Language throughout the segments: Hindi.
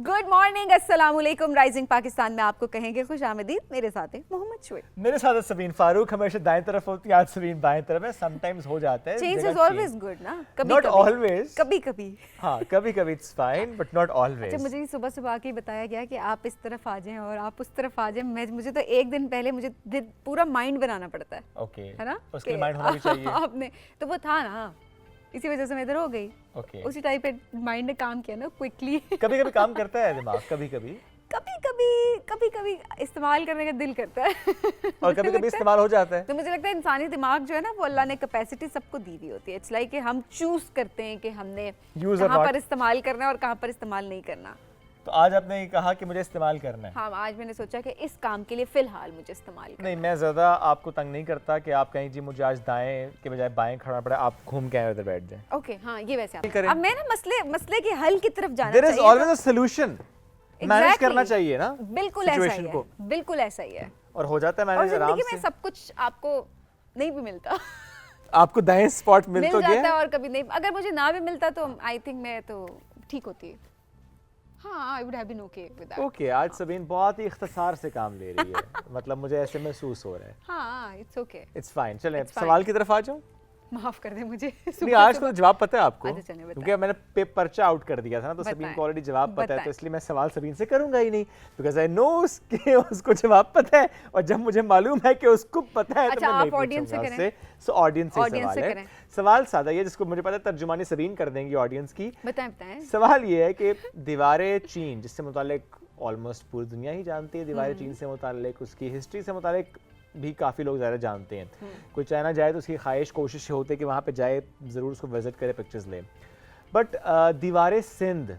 गुड मॉर्निंग, अस्सलाम वालेकुम। राइजिंग पाकिस्तान में आपको कहेंगे खुश आमदीद। मेरे साथ है मोहम्मद शुएब। मेरे साथ है सबीन फारूक। हमेशा दाएं तरफ होती है, आज सबीन बाएं तरफ है। समटाइम्स हो जाता है, चेंज इज ऑलवेज गुड ना, कभी नॉट कभी ऑलवेज, कभी कभी हाँ कभी कभी it's fine but not always. अच्छा, मुझे सुबह सुबह आके बताया गया कि आप इस तरफ आ जाएं और आप उस तरफ आ जाएं। मुझे तो एक दिन पहले मुझे पूरा माइंड बनाना पड़ता है। ओके, है ना, उसके लिए माइंड होना भी चाहिए। आपने तो वो था ना, इसी वजह से मैं इधर हो गई। उसी टाइप पे माइंड ने काम किया ना क्विकली। कभी कभी काम करता है दिमाग, कभी कभी इस्तेमाल करने का दिल करता है और कभी कभी इस्तेमाल हो जाता है। तो मुझे लगता है इंसानी दिमाग जो है ना, वो अल्लाह ने कैपेसिटी सबको दी हुई होती है। इट्स लाइक कि हम चूज करते हैं कि हमने कहाँ पर इस्तेमाल करना है और कहाँ पर इस्तेमाल नहीं करना। तो आज आपने ये कहा कि मुझे इस्तेमाल करना है। हाँ, आज मैंने सोचा कि इस काम के लिए फिलहाल मुझे इस्तेमाल करना। नहीं, मैं ज़्यादा आपको तंग नहीं करता कि आप कहीं जी मुझे आज दाएं के बजाय बाएं खड़ा पड़े, आप घूम के आए उधर बैठ जाएं। ओके, हाँ, ये वैसे अब मैं ना मसले के हल की तरफ जाना चाहिए। There is always a solution। Manage करना चाहिए ना, बिल्कुल ऐसा ही है, बिल्कुल ऐसा ही है। और हो जाता है मैनेज आराम से। जिंदगी में सब कुछ आपको नहीं भी मिलता। आपको दाएं स्पॉट मिल तो जाता है और कभी नहीं। अगर मुझे ना भी मिलता तो आई थिंक मैं तो ठीक होती। हाँ, I would have been okay with that. Okay, आज सबीन बहुत ही इख्तिसार से काम ले रही है। मतलब मुझे ऐसे महसूस हो रहा है। हाँ, it's okay. It's fine. चलें, सवाल की तरफ आ जाऊं। माफ कर दे मुझे। नहीं, आज का जवाब पता है आपको, क्योंकि मैंने पर्चा आउट कर दिया था ना, तो सबीन को ऑलरेडी जवाब पता है, तो इसलिए मैं सवाल सबीन से करूंगा ही नहीं, बिकॉज़ आई नो कि उसको जवाब पता है, और जब मुझे मालूम है कि उसको पता है तो मैं नहीं पूछूंगा उससे। सो ऑडियंस से सवाल है। सवाल सादा ये, जिसको मुझे पता है तर्जुमानी सबीन कर देंगी ऑडियंस की। बताएं। सवाल ये है कि दीवारे चीन, जिससे मुताल्लिक ऑलमोस्ट पूरी दुनिया ही जानती है, दीवारे चीन से मुताल्लिक, उसकी हिस्ट्री से मुताल्लिक भी काफ़ी लोग ज़्यादा जानते हैं। कोई चाइना जाए तो उसकी ख्वाहिश कोशिश होती है कि वहाँ पे जाए, ज़रूर उसको विज़िट करे, पिक्चर्स ले। बट दीवारे सिंध,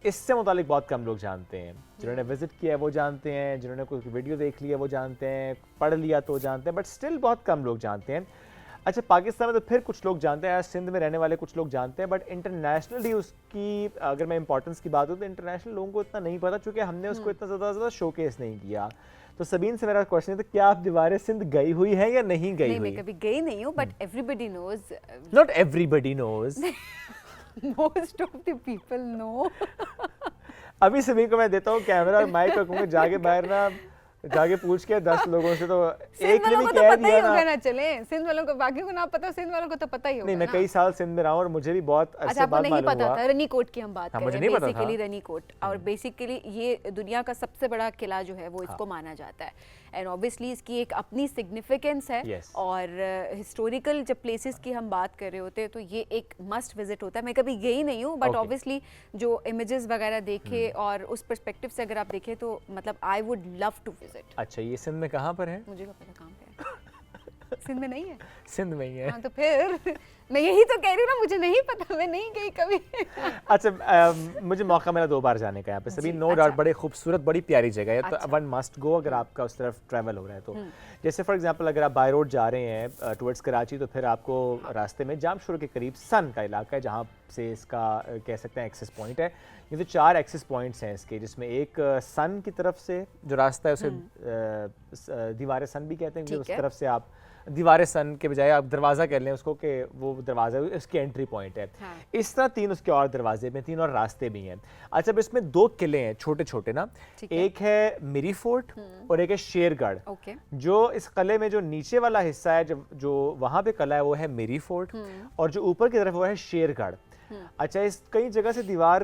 इससे मुतालिक बहुत कम लोग जानते हैं। जिन्होंने विज़िट किया है वो जानते हैं, जिन्होंने कोई वीडियो देख लिया वो जानते हैं, पढ़ लिया तो जानते हैं, बट स्टिल बहुत कम लोग जानते हैं। अच्छा, पाकिस्तान में तो फिर कुछ लोग जानते हैं, सिंध में रहने वाले कुछ लोग जानते हैं, बट इंटरनेशनली उसकी अगर मैं इंपॉर्टेंस की बात करूँ तो इंटरनेशनल लोगों को इतना नहीं पता, चूँकि हमने उसको इतना ज़्यादा शोकेस नहीं किया। तो सबीन से मेरा क्वेश्चन है, तो क्या आप दीवारे सिंध गई हुई है या नहीं गई हुई? मैं कभी गई नहीं हूँ, but everybody knows. Not everybody knows, most of the people know. अभी सबीन को मैं देता हूँ कैमरा और माइक और कहूँगा जाके बाहर ना, जाके पूछ के 10 लोगों से, तो एक ने भी कह दिया ना। चले सिंध वालों को, बाकी को ना पता, सिंध वालों को तो पता ही होगा। नहीं, मैं कई साल सिंध में रहा हूँ और मुझे भी बहुत अच्छे बात मालूम हुआ। पता था रनीकोट की हम बात कर रहे हैं, बेसिकली रनीकोट। और बेसिकली ये दुनिया का सबसे बड़ा किला जो है वो इसको माना जाता है, एंड ऑब्वियसली इसकी एक अपनी सिग्निफिकेंस है। और हिस्टोरिकल जब प्लेसेस की हम बात कर रहे होते हैं तो ये एक मस्ट विजिट होता है। मैं कभी गई नहीं हूँ, बट ऑब्वियसली जो इमेजेस वगैरह देखे और उस पर्सपेक्टिव से अगर आप देखें तो मतलब I would love to visit. अच्छा, ये सिंध में कहाँ पर है? मुझे क्या पता कहाँ पे है। सिंध में नहीं है? सिंध में ही है। हाँ, तो फिर मैं यही तो कह रही हूँ ना, मुझे नहीं पता, मैं नहीं गई कभी। अच्छा, मुझे मौका मिला 2 बार जाने का यहाँ पे सभी, नो डाउट बड़े खूबसूरत, बड़ी प्यारी जगह है। तो वन मस्ट गो अगर आपका उस तरफ ट्रैवल हो रहा है तो। जैसे फॉर एग्जांपल अगर आप बाय रोड जा रहे हैं टुवर्ड्स कराची, तो फिर आपको रास्ते में जामशोर के करीब सन का इलाका है, जहाँ से इसका कह सकते हैं एक्सेस पॉइंट है। ये तो 4 एक्सेस पॉइंट्स हैं इसके, जिसमें एक सन की तरफ से जो रास्ता है उसे दीवारे सन भी कहते हैं, उस तरफ से आप दीवारे सन के बजाय आप दरवाज़ा कह लें उसको, कि वो दरवाज़ा उसकी एंट्री पॉइंट है। इस तरह 3 उसके और दरवाजे में, 3 और रास्ते भी हैं। अच्छा, अब इसमें 2 किले हैं छोटे छोटे ना, एक है मिरी फोर्ट और एक है शेरगढ़। जो इस किले में जो नीचे वाला हिस्सा है, जो वहाँ पे किला है, वो है मिरी फोर्ट, और जो ऊपर की तरफ वो है शेरगढ़। अच्छा, इस कई जगह से दीवार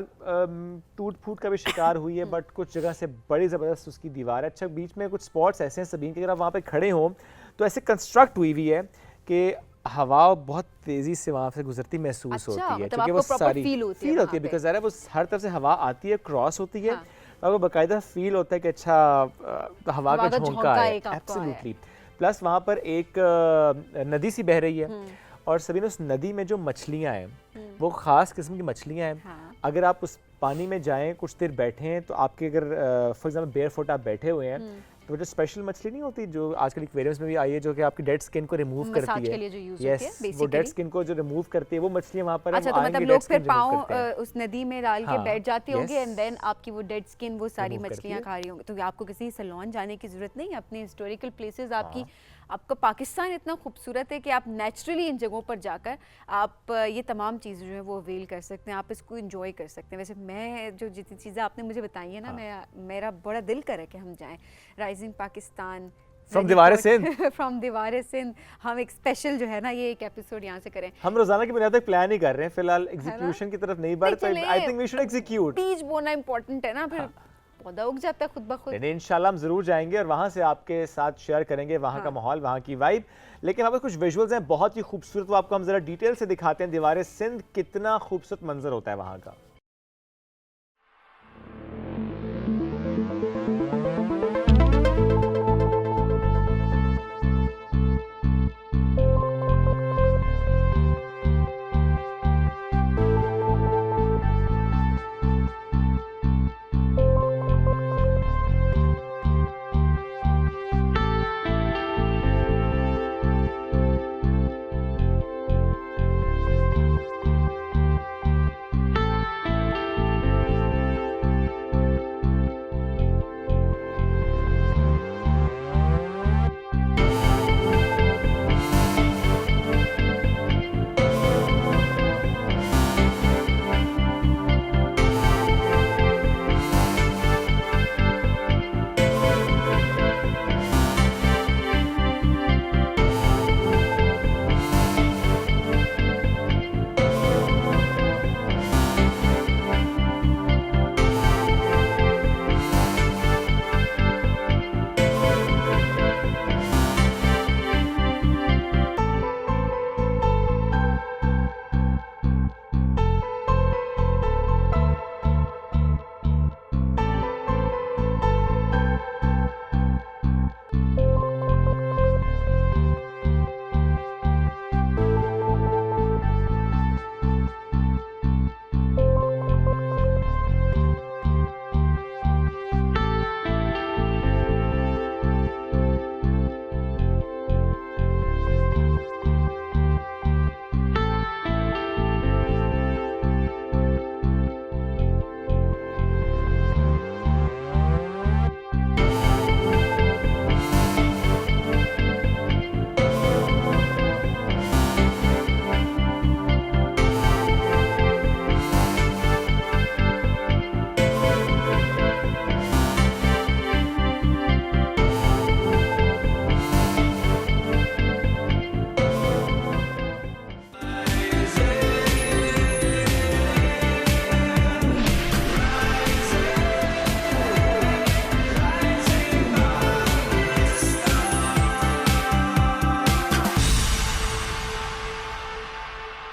टूट फूट का भी शिकार हुई है, बट कुछ जगह से बड़ी ज़बरदस्त उसकी दीवार है। अच्छा, बीच में कुछ स्पॉट्स ऐसे हैं सबीन के, अगर आप वहाँ पे खड़े हों तो ऐसे कंस्ट्रक्ट हुई हुई है कि हवा बहुत तेज़ी से वहाँ से गुजरती महसूस होती है, क्योंकि वो सारी फील होती है, बिकॉज वो हर तरफ से हवा आती है, क्रॉस होती है, तो आपको बाकायदा फील होता है कि अच्छा हवा का झोंका है। एब्सोल्युटली। प्लस वहाँ पर एक नदी सी बह रही है, और सभी उस नदी में जो मछलियाँ हैं वो ख़ास किस्म की मछलियाँ हैं। अगर आप उस पानी में जाएं, कुछ देर बैठे हैं, तो आपके अगर फॉर एग्जांपल बेयर फुट आप बैठे हुए हैं, तो जो स्पेशल मछली नहीं होती जो आजकल एक्वेरियम्स में भी आई है, जो कि आपकी डेड स्किन को रिमूव करती है, यस, वो डेड स्किन को जो रिमूव करती है, वो मछलियाँ वहाँ पर। अच्छा, तो मतलब लोग फिर पाँव उस नदी में डाल के बैठ जाते होंगे, एंड देन आपकी वो डेड स्किन वो सारी मछलियाँ खा रही होंगी। तो आपको किसी सैलून जाने की जरूरत नहीं है, अपने हिस्टोरिकल प्लेसेस आपकी आपका पाकिस्तान इतना खूबसूरत है कि आप नेचुरली इन जगहों पर जाकर आप ये तमाम चीज़ें जो है वो अवेल कर सकते हैं, आप इसको इंजॉय कर सकते हैं। वैसे मैं जो जितनी चीज़ें आपने मुझे बताई है ना, मेरा बड़ा दिल करे कि हम जाएँ राइजिंग पाकिस्तान फ्रॉम दीवारे सिंध। फ्रॉम दीवारे सिंध हम एक स्पेशल जो है ना ये एक एपिसोड यहाँ से करें। हम रोजाना की बुनियाद पर प्लान ही कर रहे हैं, फिलहाल एग्जीक्यूशन की तरफ नहीं बढ़ पाए। I think we should execute. बीज बोना इंपॉर्टेंट है ना, फिर पौधा उग जाता है खुद ब खुद। नहीं, इंशाल्लाह हम जरूर जाएंगे और वहाँ से आपके साथ शेयर करेंगे वहाँ का माहौल, वहाँ की वाइब। लेकिन हमारे कुछ विजुअल्स हैं बहुत ही खूबसूरत, वो आपको हम जरा डिटेल से दिखाते हैं। दीवारे सिंध कितना खूबसूरत मंजर होता है वहाँ का।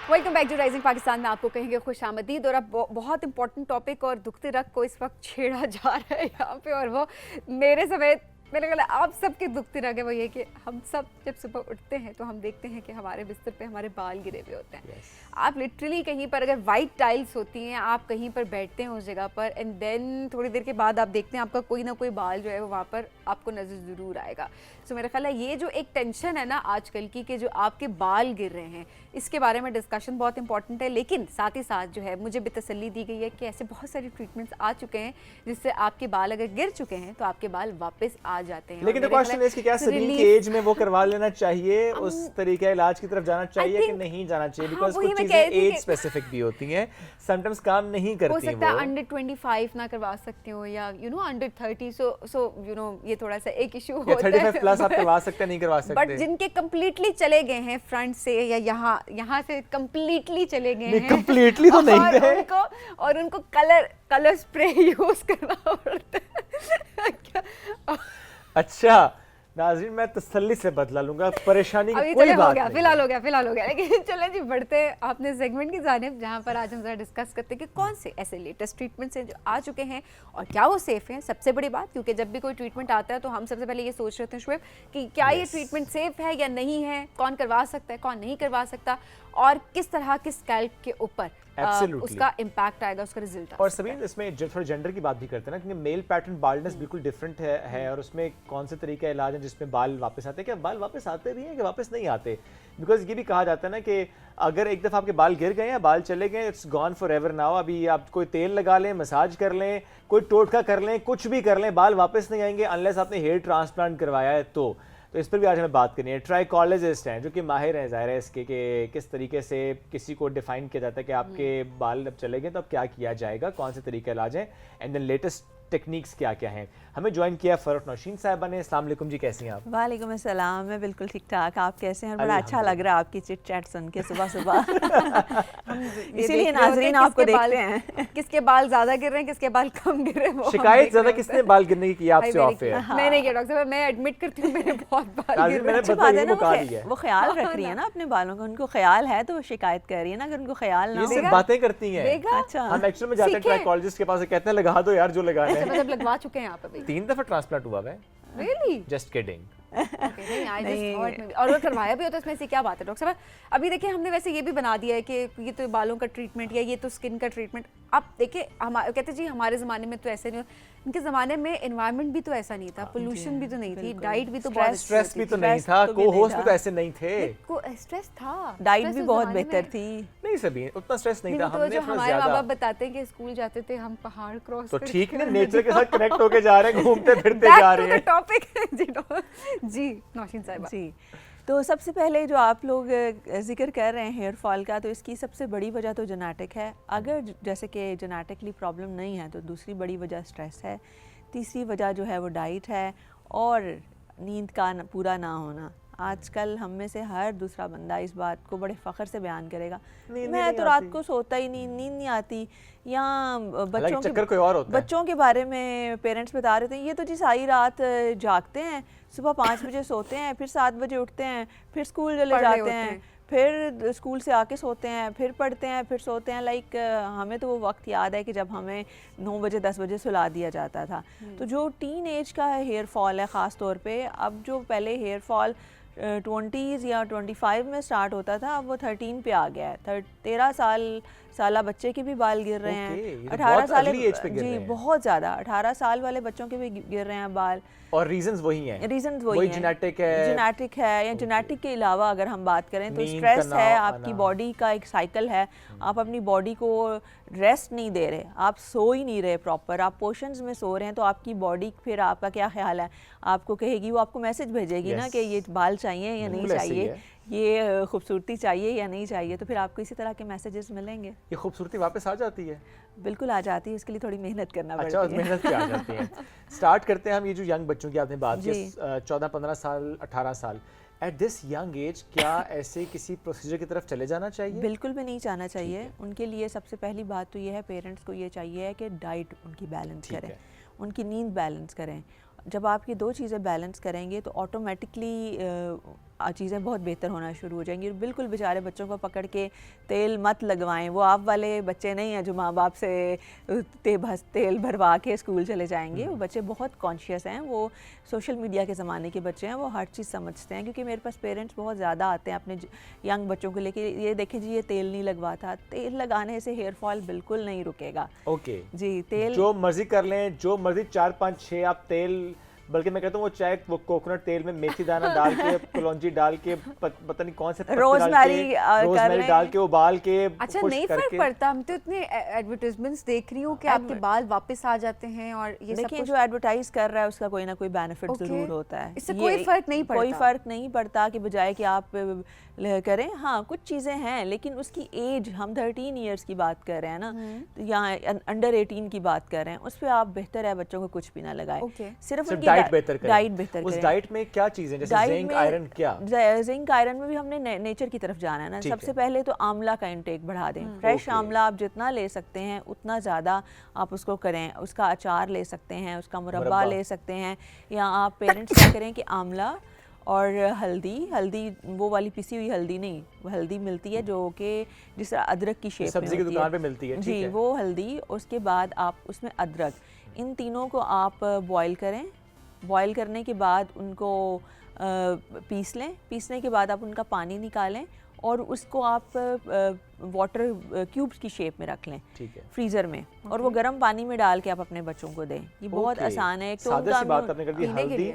Welcome back to Rising Pakistan में आपको कहेंगे खुश आमदीद। और अब बहुत इंपॉर्टेंट टॉपिक और दुखते रख को इस वक्त छेड़ा जा रहा है यहाँ पे, और वो मेरे समेत मेरे ख्याल आप सबके दुखते रह गए। वो ये कि हम सब जब सुबह उठते हैं तो हम देखते हैं कि हमारे बिस्तर पे हमारे बाल गिरे हुए होते हैं। आप लिटरली कहीं पर अगर वाइट टाइल्स होती हैं, आप कहीं पर बैठते हैं उस जगह पर, एंड देन थोड़ी देर के बाद आप देखते हैं आपका कोई ना कोई बाल जो है वो वहाँ पर आपको नज़र ज़रूर आएगा। सो मेरा ख्याल है ये जो एक टेंशन है ना आजकल की कि जो आपके बाल गिर रहे हैं, इसके बारे में डिस्कशन बहुत इंपॉर्टेंट है। लेकिन साथ ही साथ जो है मुझे भी तसल्ली दी गई है कि ऐसे बहुत सारे ट्रीटमेंट्स आ चुके हैं जिससे आपके बाल अगर गिर चुके हैं तो आपके बाल वापस आ जाते हैं। लेकिन क्वेश्चन है कि क्या सभी की एज में वो करवा लेना चाहिए, उस तरीके इलाज की तरफ जाना चाहिए कि नहीं जाना चाहिए? बिकॉज़ कुछ चीजें एज स्पेसिफिक भी होती हैं, समटाइम्स काम नहीं करती हैं। हो सकता है अंडर 25 ना करवा सकते हो या अंडर 30, सो ये थोड़ा सा एक इशू होता है। 35 प्लस आप करवा सकते हैं, नहीं करवा सकते। बट जिनके कंप्लीटली चले गए हैं फ्रंट से या यहाँ से कंप्लीटली चले गए हैं, कंप्लीटली तो नहीं गए, और उनको कलर स्प्रे यूज करना पड़ता है। अच्छा नाज़रीन, मैं तसल्ली से बदला लूंगा, परेशानी की कोई बात नहीं। फिलहाल हो गया। लेकिन चलें जी, बढ़ते अपने सेगमेंट की जानिब, जहां पर आज हम जरा डिस्कस करते हैं कि कौन से ऐसे लेटेस्ट ट्रीटमेंट्स हैं जो आ चुके हैं और क्या वो सेफ हैं। सबसे बड़ी बात, क्योंकि जब भी कोई ट्रीटमेंट आता है तो हम सबसे पहले ये सोच रहे थे शुएब कि क्या ये ट्रीटमेंट सेफ है या नहीं है, कौन करवा सकता है, कौन नहीं करवा सकता, और किस तरह के स्कैल्प के ऊपर उसका इम्पैक्ट आएगा, उसका रिजल्ट। और सभी इसमें थोड़ा जेंडर की बात भी करते हैं ना, क्योंकि मेल पैटर्न बाल्डनेस बिल्कुल डिफरेंट है और उसमें कौन से तरीके इलाज है जिसमें बाल वापस आते हैं, क्या बाल वापस आते भी हैं कि वापस नहीं आते? बिकॉज ये भी कहा जाता है ना कि अगर एक दफ़ा आपके बाल गिर गए हैं, बाल चले गए, it's gone for ever now. अभी आप कोई तेल लगा लें, मसाज कर लें, कोई टोटका कर लें, कुछ भी कर लें, बाल वापस नहीं आएंगे अनलेस आपने हेयर ट्रांसप्लांट करवाया है। तो तो इस पर भी आज हमें बात करनी है। ट्राइकोलॉजिस्ट हैं जो कि माहिर हैं ज़ाहिर है इसके कि किस तरीके से किसी को डिफाइन किया जाता है कि आपके बाल अब चले गए तो अब क्या किया जाएगा, कौन से तरीके इलाज हैं, एंड देन लेटेस्ट टेक्निक्स क्या क्या हैं। हमें ज्वाइन किया फरोख नौशीन साहिबा ने। अस्सलाम वालेकुम जी, कैसी हैं आप? वालेकुम अस्सलाम, मैं बिल्कुल ठीक ठाक, आप कैसे हैं? बड़ा अच्छा लग रहा है आपकी चिट चैट सुन के सुबह सुबह इसीलिए नाज़रीन आपको देखते हैं। किसके बाल ज्यादा गिर रहे हैं, किसके बाल कम गिर रहे हैं। शिकायत ज्यादा किसने बाल गिरने की आपसे ऑफ है? मैं नहीं किया डॉक्टर साहब, मैं एडमिट करती हूँ मेरे बहुत बाल गिर रहे हैं। वो ख्याल रख रही है ना अपने बालों का, उनको ख्याल है तो वो शिकायत कर रही है ना, अगर उनको ख्याल ना हो। ये सिर्फ बातें करती हैं। अच्छा, हम एक्चुअली में जाते हैं ट्राइकोलॉजिस्ट के पास, कहते हैं लगा दो यार जो लगाना है। मतलब लगवा चुके हैं आप अभी? 3 दफा ट्रांसप्लांट हुआ है। Really? Just kidding. और वो करवाया भी होता है, इसमें से क्या बात है डॉक्टर साहब? अभी देखिए हमने वैसे ये भी बना दिया है कि ये तो बालों का ट्रीटमेंट या ये तो स्किन का ट्रीटमेंट। आप देखिए कहते जी हमारे ज़माने में तो ऐसे नहीं, उनके ज़माने में एनवायरनमेंट भी तो ऐसा नहीं था, पोल्यूशन भी तो नहीं थी, डाइट भी तो बहुत, स्ट्रेस भी तो नहीं था, को-होस्ट भी तो ऐसे नहीं थे। स्ट्रेस था, डाइट भी बहुत बेहतर थी। नहीं सभी उतना स्ट्रेस नहीं था। हमने हमारे माँ बाप बताते हैं कि स्कूल जाते थे हम पहाड़ क्रॉस तो ठीक है, नेचर के साथ कनेक्ट होके जा रहे हैं, घूमते फिरते जा रहे हैं। टॉपिक जी नौशीन साहिबा जी, तो सबसे पहले जो आप लोग जिक्र कर रहे हैं हेयर फॉल का, तो इसकी सबसे बड़ी वजह तो जेनेटिक है। अगर जैसे कि जेनेटिकली प्रॉब्लम नहीं है तो दूसरी बड़ी वजह स्ट्रेस है, तीसरी वजह जो है वो डाइट है, और नींद का पूरा ना होना। आजकल हम में से हर दूसरा बंदा इस बात को बड़े फ़ख्र से बयान करेगा, मैं तो रात को सोता ही नहीं, नींद नहीं आती। या बच्चों के बारे में पेरेंट्स बता रहे थे, ये तो जी सारी रात जागते हैं, सुबह 5 बजे सोते हैं, फिर 7 बजे उठते हैं, फिर स्कूल चले जाते हैं, फिर स्कूल से आके सोते हैं, फिर पढ़ते हैं, फिर सोते हैं। लाइक हमें तो वो वक्त याद है कि जब हमें 9 बजे 10 बजे सुला दिया जाता था। तो जो टीन एज का हेयर फॉल है ख़ास तौर पे, अब जो पहले हेयर फॉल 20s या 25 में स्टार्ट होता था, अब वो 13 पे आ गया है। 13 साल बच्चे के भी बाल गिर रहे हैं, 18 साल जी बहुत ज़्यादा, 18 साल वाले बच्चों के भी गिर रहे हैं बाल। और रीजंस वही हैं, जेनेटिक है। या जेनेटिक के अलावा अगर हम बात करें तो स्ट्रेस है, आपकी बॉडी का एक साइकिल है, आप अपनी बॉडी को रेस्ट नहीं दे रहे, आप सो ही नहीं रहे प्रॉपर, आप पोर्शंस में सो रहे हैं, तो आपकी बॉडी फिर आपका क्या ख्याल है, आपको कहेगी, वो आपको मैसेज भेजेगी ना कि ये बाल चाहिए या नहीं चाहिए, ये खूबसूरती चाहिए या नहीं चाहिए, तो फिर आपको इसी तरह के मैसेजेस मिलेंगे। ये खूबसूरती वापस आ जाती है? बिल्कुल आ जाती है, इसके लिए थोड़ी मेहनत करना पड़ती है। मेहनत क्या आ जाती है। स्टार्ट करते हैं हम, ये जो यंग बच्चों की आपने बात की, 14-15 साल 18 साल, एट दिस यंग एज क्या ऐसे किसी प्रोसीजर की तरफ चले जाना चाहिए? बिल्कुल भी नहीं जाना चाहिए। उनके लिए सबसे पहली बात तो ये है, पेरेंट्स को ये चाहिए है कि डाइट उनकी बैलेंस करें, उनकी नींद बैलेंस करें। जब आप ये 2 चीज़ें बैलेंस करेंगे तो ऑटोमेटिकली चीज़ें बहुत बेहतर होना शुरू हो जाएंगी। बिल्कुल बेचारे बच्चों को पकड़ के तेल मत लगवाएं, वो आप वाले बच्चे नहीं हैं जो माँ बाप से तेल भरवा के स्कूल चले जाएंगे। वो बच्चे बहुत कॉन्शियस हैं, वो सोशल मीडिया के ज़माने के बच्चे हैं, वो हर चीज़ समझते हैं। क्योंकि मेरे पास पेरेंट्स बहुत ज़्यादा आते हैं अपने यंग बच्चों को लेके, ये देखें जी ये तेल नहीं लगवाता, तेल लगाने से हेयर फॉल बिल्कुल नहीं रुकेगा। ओके जी, तेल जो मर्जी कर लें, जो मर्जी 4-5-6 आप तेल, बल्कि मैं कहता हूँ वो चाहे वो कोकोनट तेल में मेथी दाना डाल के, कलौंजी डाल के, पता नहीं कौन से रोजमेरी डाल के उबाल के, अच्छा नहीं फर्क पड़ता। हम तो इतने एडवर्टाइजमेंट्स देख रही हूँ कि आपके बाल वापस आ जाते हैं, और ये सब जो एडवर्टाइज कर रहा है उसका कोई ना कोई बेनिफिट जरूर होता है। इससे कोई फर्क नहीं पड़ता, कोई फर्क नहीं पड़ता कि बजाय कि आप करें। हाँ कुछ चीज़ें हैं, लेकिन उसकी एज, हम 13 ईयर्स की बात कर रहे हैं ना, या अंडर 18 की बात कर रहे हैं, उस पर आप बेहतर है बच्चों को कुछ भी ना लगाए, सिर्फ उनकी डाइट बेहतर करें। उस डाइट में क्या चीजें, जैसे जिंक आयरन, क्या जिंक आयरन में भी हमने नेचर की तरफ जाना है ना। सबसे पहले तो आंवला का इंटेक बढ़ा दें, फ्रेश आंवला आप जितना ले सकते हैं उतना ज़्यादा आप उसको करें। उसका अचार ले सकते हैं, उसका मुरब्बा ले सकते हैं, या आप पेरेंट्स क्या करें कि आंवला और हल्दी वो वाली पिसी हुई हल्दी नहीं, वो हल्दी मिलती है जो कि जिस तरह अदरक की शेप में सब्जी की दुकान पे मिलती है जी, वो हल्दी, उसके बाद आप उसमें अदरक, इन तीनों को आप बॉईल करें। बॉईल करने के बाद उनको पीस लें। पीसने के बाद आप उनका पानी निकालें और उसको आप वाटर क्यूब्स की शेप में रख लें फ्रीज़र में, और वो गर्म पानी में डाल के आप अपने बच्चों को दें। ये बहुत आसान है। सादा सी बात आपने कर दी, हल्दी,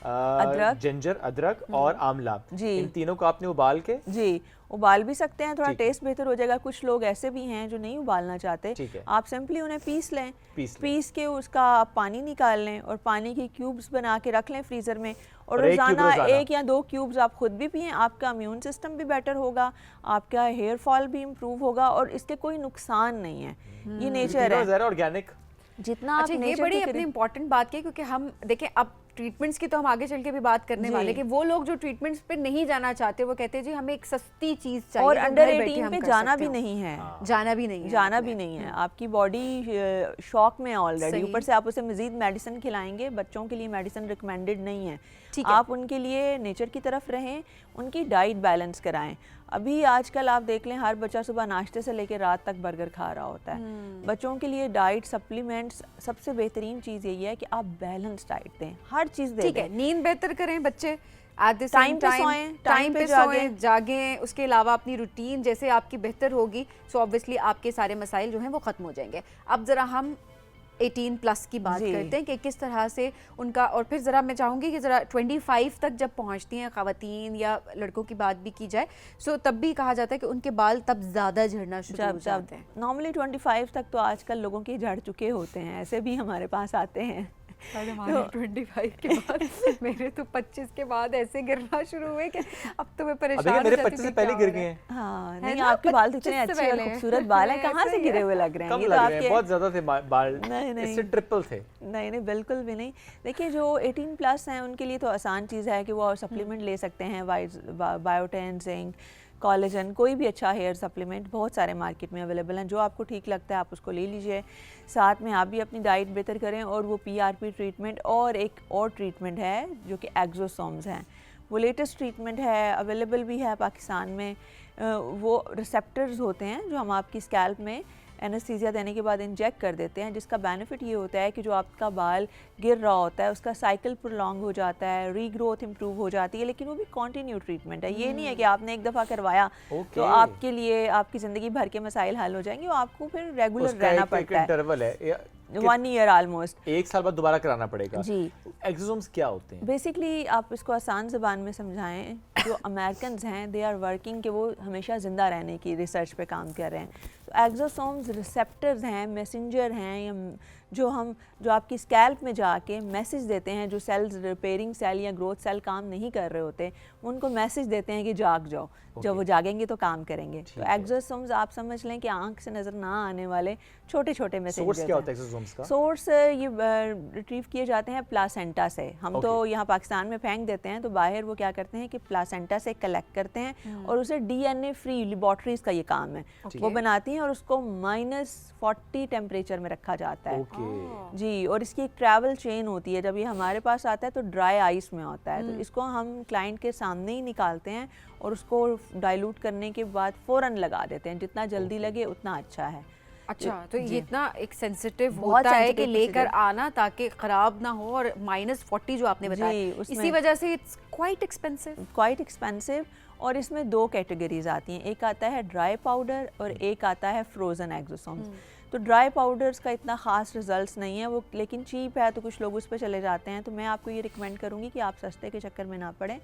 अदरक, जिंजर, अदरक और आंवला, इन तीनों को आपने उबाल के जी उबाल भी सकते हैं, थोड़ा टेस्ट बेहतर हो जाएगा। कुछ लोग ऐसे भी हैं जो नहीं उबालना चाहते, आप सिंपली उन्हें पीस लें, पीस के उसका आप पानी निकाल लें और पानी के क्यूब्स बना के रख लें फ्रीज़र में, और रोज़ाना 1 या 2 क्यूब्स आप खुद भी पिएं। आपका इम्यून सिस्टम भी बेटर होगा, आपका हेयर फॉल भी इम्प्रूव होगा और इसके कोई नुकसान नहीं है। ये नेचर है, ऑर्गेनिक जितना आप ये बड़ी अपनी इंपॉर्टेंट बात की, क्योंकि हम देखें अब ट्रीटमेंट्स की तो हम आगे चल के भी बात करने वाले कि वो लोग जो ट्रीटमेंट्स पे नहीं जाना चाहते वो कहते हैं जी हमें एक सस्ती चीज चाहिए और अंडर 18 पे जाना भी नहीं है, जाना भी नहीं है। आपकी बॉडी शॉक में ऑलरेडी, ऊपर से आप उसे मजीद मेडिसिन खिलाएंगे। बच्चों के लिए मेडिसिन रिकमेंडेड नहीं है, आप उनके लिए नेचर की तरफ रहें, उनकी डाइट बैलेंस कराएं। अभी आजकल आप देख लें हर बच्चा सुबह नाश्ते से लेकर रात तक बर्गर खा रहा होता है। बच्चों के लिए डाइट सप्लीमेंट्स सबसे बेहतरीन चीज़ यही है कि आप बैलेंस डाइट दें, हर चीज़ दें। ठीक है, नींद बेहतर करें बच्चे, टाइम पे सोएं, जागें। उसके अलावा अपनी रूटीन जैसे आपकी बेहतर होगी सो ऑब्वियसली आपके सारे मसाइल जो हैं वो ख़त्म हो जाएंगे। अब ज़रा हम 18+ की बात करते हैं कि किस तरह से उनका, और फिर ज़रा मैं चाहूँगी कि ज़रा 25 तक जब पहुँचती हैं ख़वातीन या लड़कों की बात भी की जाए, सो तब भी कहा जाता है कि उनके बाल तब ज़्यादा झड़ना शुरू हो जाते हैं। नॉर्मली 25 तक तो आजकल लोगों के झड़ चुके होते हैं, ऐसे भी हमारे पास आते हैं। 25 के बाद मेरे तो 25 के बाद ऐसे गिरना शुरू हुए कि अब तो मैं परेशान। मेरे 25 से पहले गिर गए हैं। हाँ, नहीं आपके बाल इतने अच्छे और खूबसूरत बाल हैं, कहाँ से गिरे हुए लग रहे हैं? ये तो आपके बहुत ज्यादा थे बाल, नहीं इससे ट्रिपल थे। नहीं बिल्कुल भी नहीं। देखिए जो 18+ हैं उनके लिए तो आसान चीज़ है कि वो सप्लीमेंट ले सकते हैं, बायोटिन, जिंक, कोलेजन, कोई भी अच्छा हेयर सप्लीमेंट बहुत सारे मार्केट में अवेलेबल हैं। जो आपको ठीक लगता है आप उसको ले लीजिए। साथ में आप भी अपनी डाइट बेहतर करें, और वो PRP ट्रीटमेंट और एक और ट्रीटमेंट है जो कि एक्सोसोम्स हैं, वो लेटेस्ट ट्रीटमेंट है, अवेलेबल भी है पाकिस्तान में। वो रिसेप्टर्स होते हैं जो हम आपकी स्कैल्प में एनेस्थीसिया देने के बाद इंजेक्ट कर देते हैं, जिसका बेनिफिट ये होता है कि जो आपका बाल गिर रहा होता है उसका साइकिल प्रोलॉन्ग हो जाता है, रीग्रोथ इंप्रूव हो जाती है। लेकिन वो भी कंटिन्यू ट्रीटमेंट है, ये नहीं है कि आपने एक दफ़ा करवाया तो आपके लिए आपकी ज़िंदगी भर के मसाइल हल हो जाएंगे। आपको फिर रेगुलर रहना पड़ता है, इंटरवल है 1 ईयर ऑलमोस्ट, 1 साल बाद दोबारा कराना पड़ेगा जी। एक्सोसोम्स क्या होते हैं? बेसिकली आप इसको आसान ज़बान में समझाएं, जो अमेरिकन्स हैं दे आर वर्किंग कि वो हमेशा ज़िंदा रहने की रिसर्च पे काम कर रहे हैं। तो एक्सोसोम्स रिसेप्टर्स हैं, मैसेंजर हैं, या जो आपकी स्कैल्प में जाके मैसेज देते हैं, जो सेल्स रिपेयरिंग सेल या ग्रोथ सेल काम नहीं कर रहे होते उनको मैसेज देते हैं कि जाग जाओ। जब वो जागेंगे तो काम करेंगे। तो एक्सोसोम्स आप समझ लें कि आंख से नज़र ना आने वाले छोटे छोटे मैसेज। सोर्स क्या होता है एक्सोसोम्स का? सोर्स ये रिट्रीव किए जाते हैं प्लासेंटा से। हम तो यहाँ पाकिस्तान में फेंक देते हैं, तो बाहर वो क्या करते हैं कि प्लासेंटा से कलेक्ट करते हैं और उसे DNA फ्री लेबॉर्ट्रीज का ये काम है, वो बनाती हैं और उसको -40 टेम्परेचर में रखा जाता है जी। और इसकी एक ट्रैवल चेन होती है, जब ये हमारे पास आता है तो ड्राई आइस में होता है, तो इसको हम क्लाइंट के सामने ही निकालते हैं और उसको डाइल्यूट करने के बाद फ़ौरन लगा देते हैं, जितना जल्दी लगे उतना अच्छा है। अच्छा, तो ये इतना एक सेंसिटिव होता है कि लेकर आना ताकि ख़राब ना हो, और -40 जो आपने बताया, इसी वजह से इट्स क्वाइट एक्सपेंसिव। और इसमें 2 कैटेगरीज आती हैं, एक आता है ड्राई पाउडर और एक आता है फ्रोज़न एक्सोसोम्स। तो ड्राई पाउडर्स का इतना ख़ास रिजल्ट्स नहीं है वो, लेकिन चीप है तो कुछ लोग उस पर चले जाते हैं। तो मैं आपको ये रिकमेंड करूँगी कि आप सस्ते के चक्कर में ना पड़ें,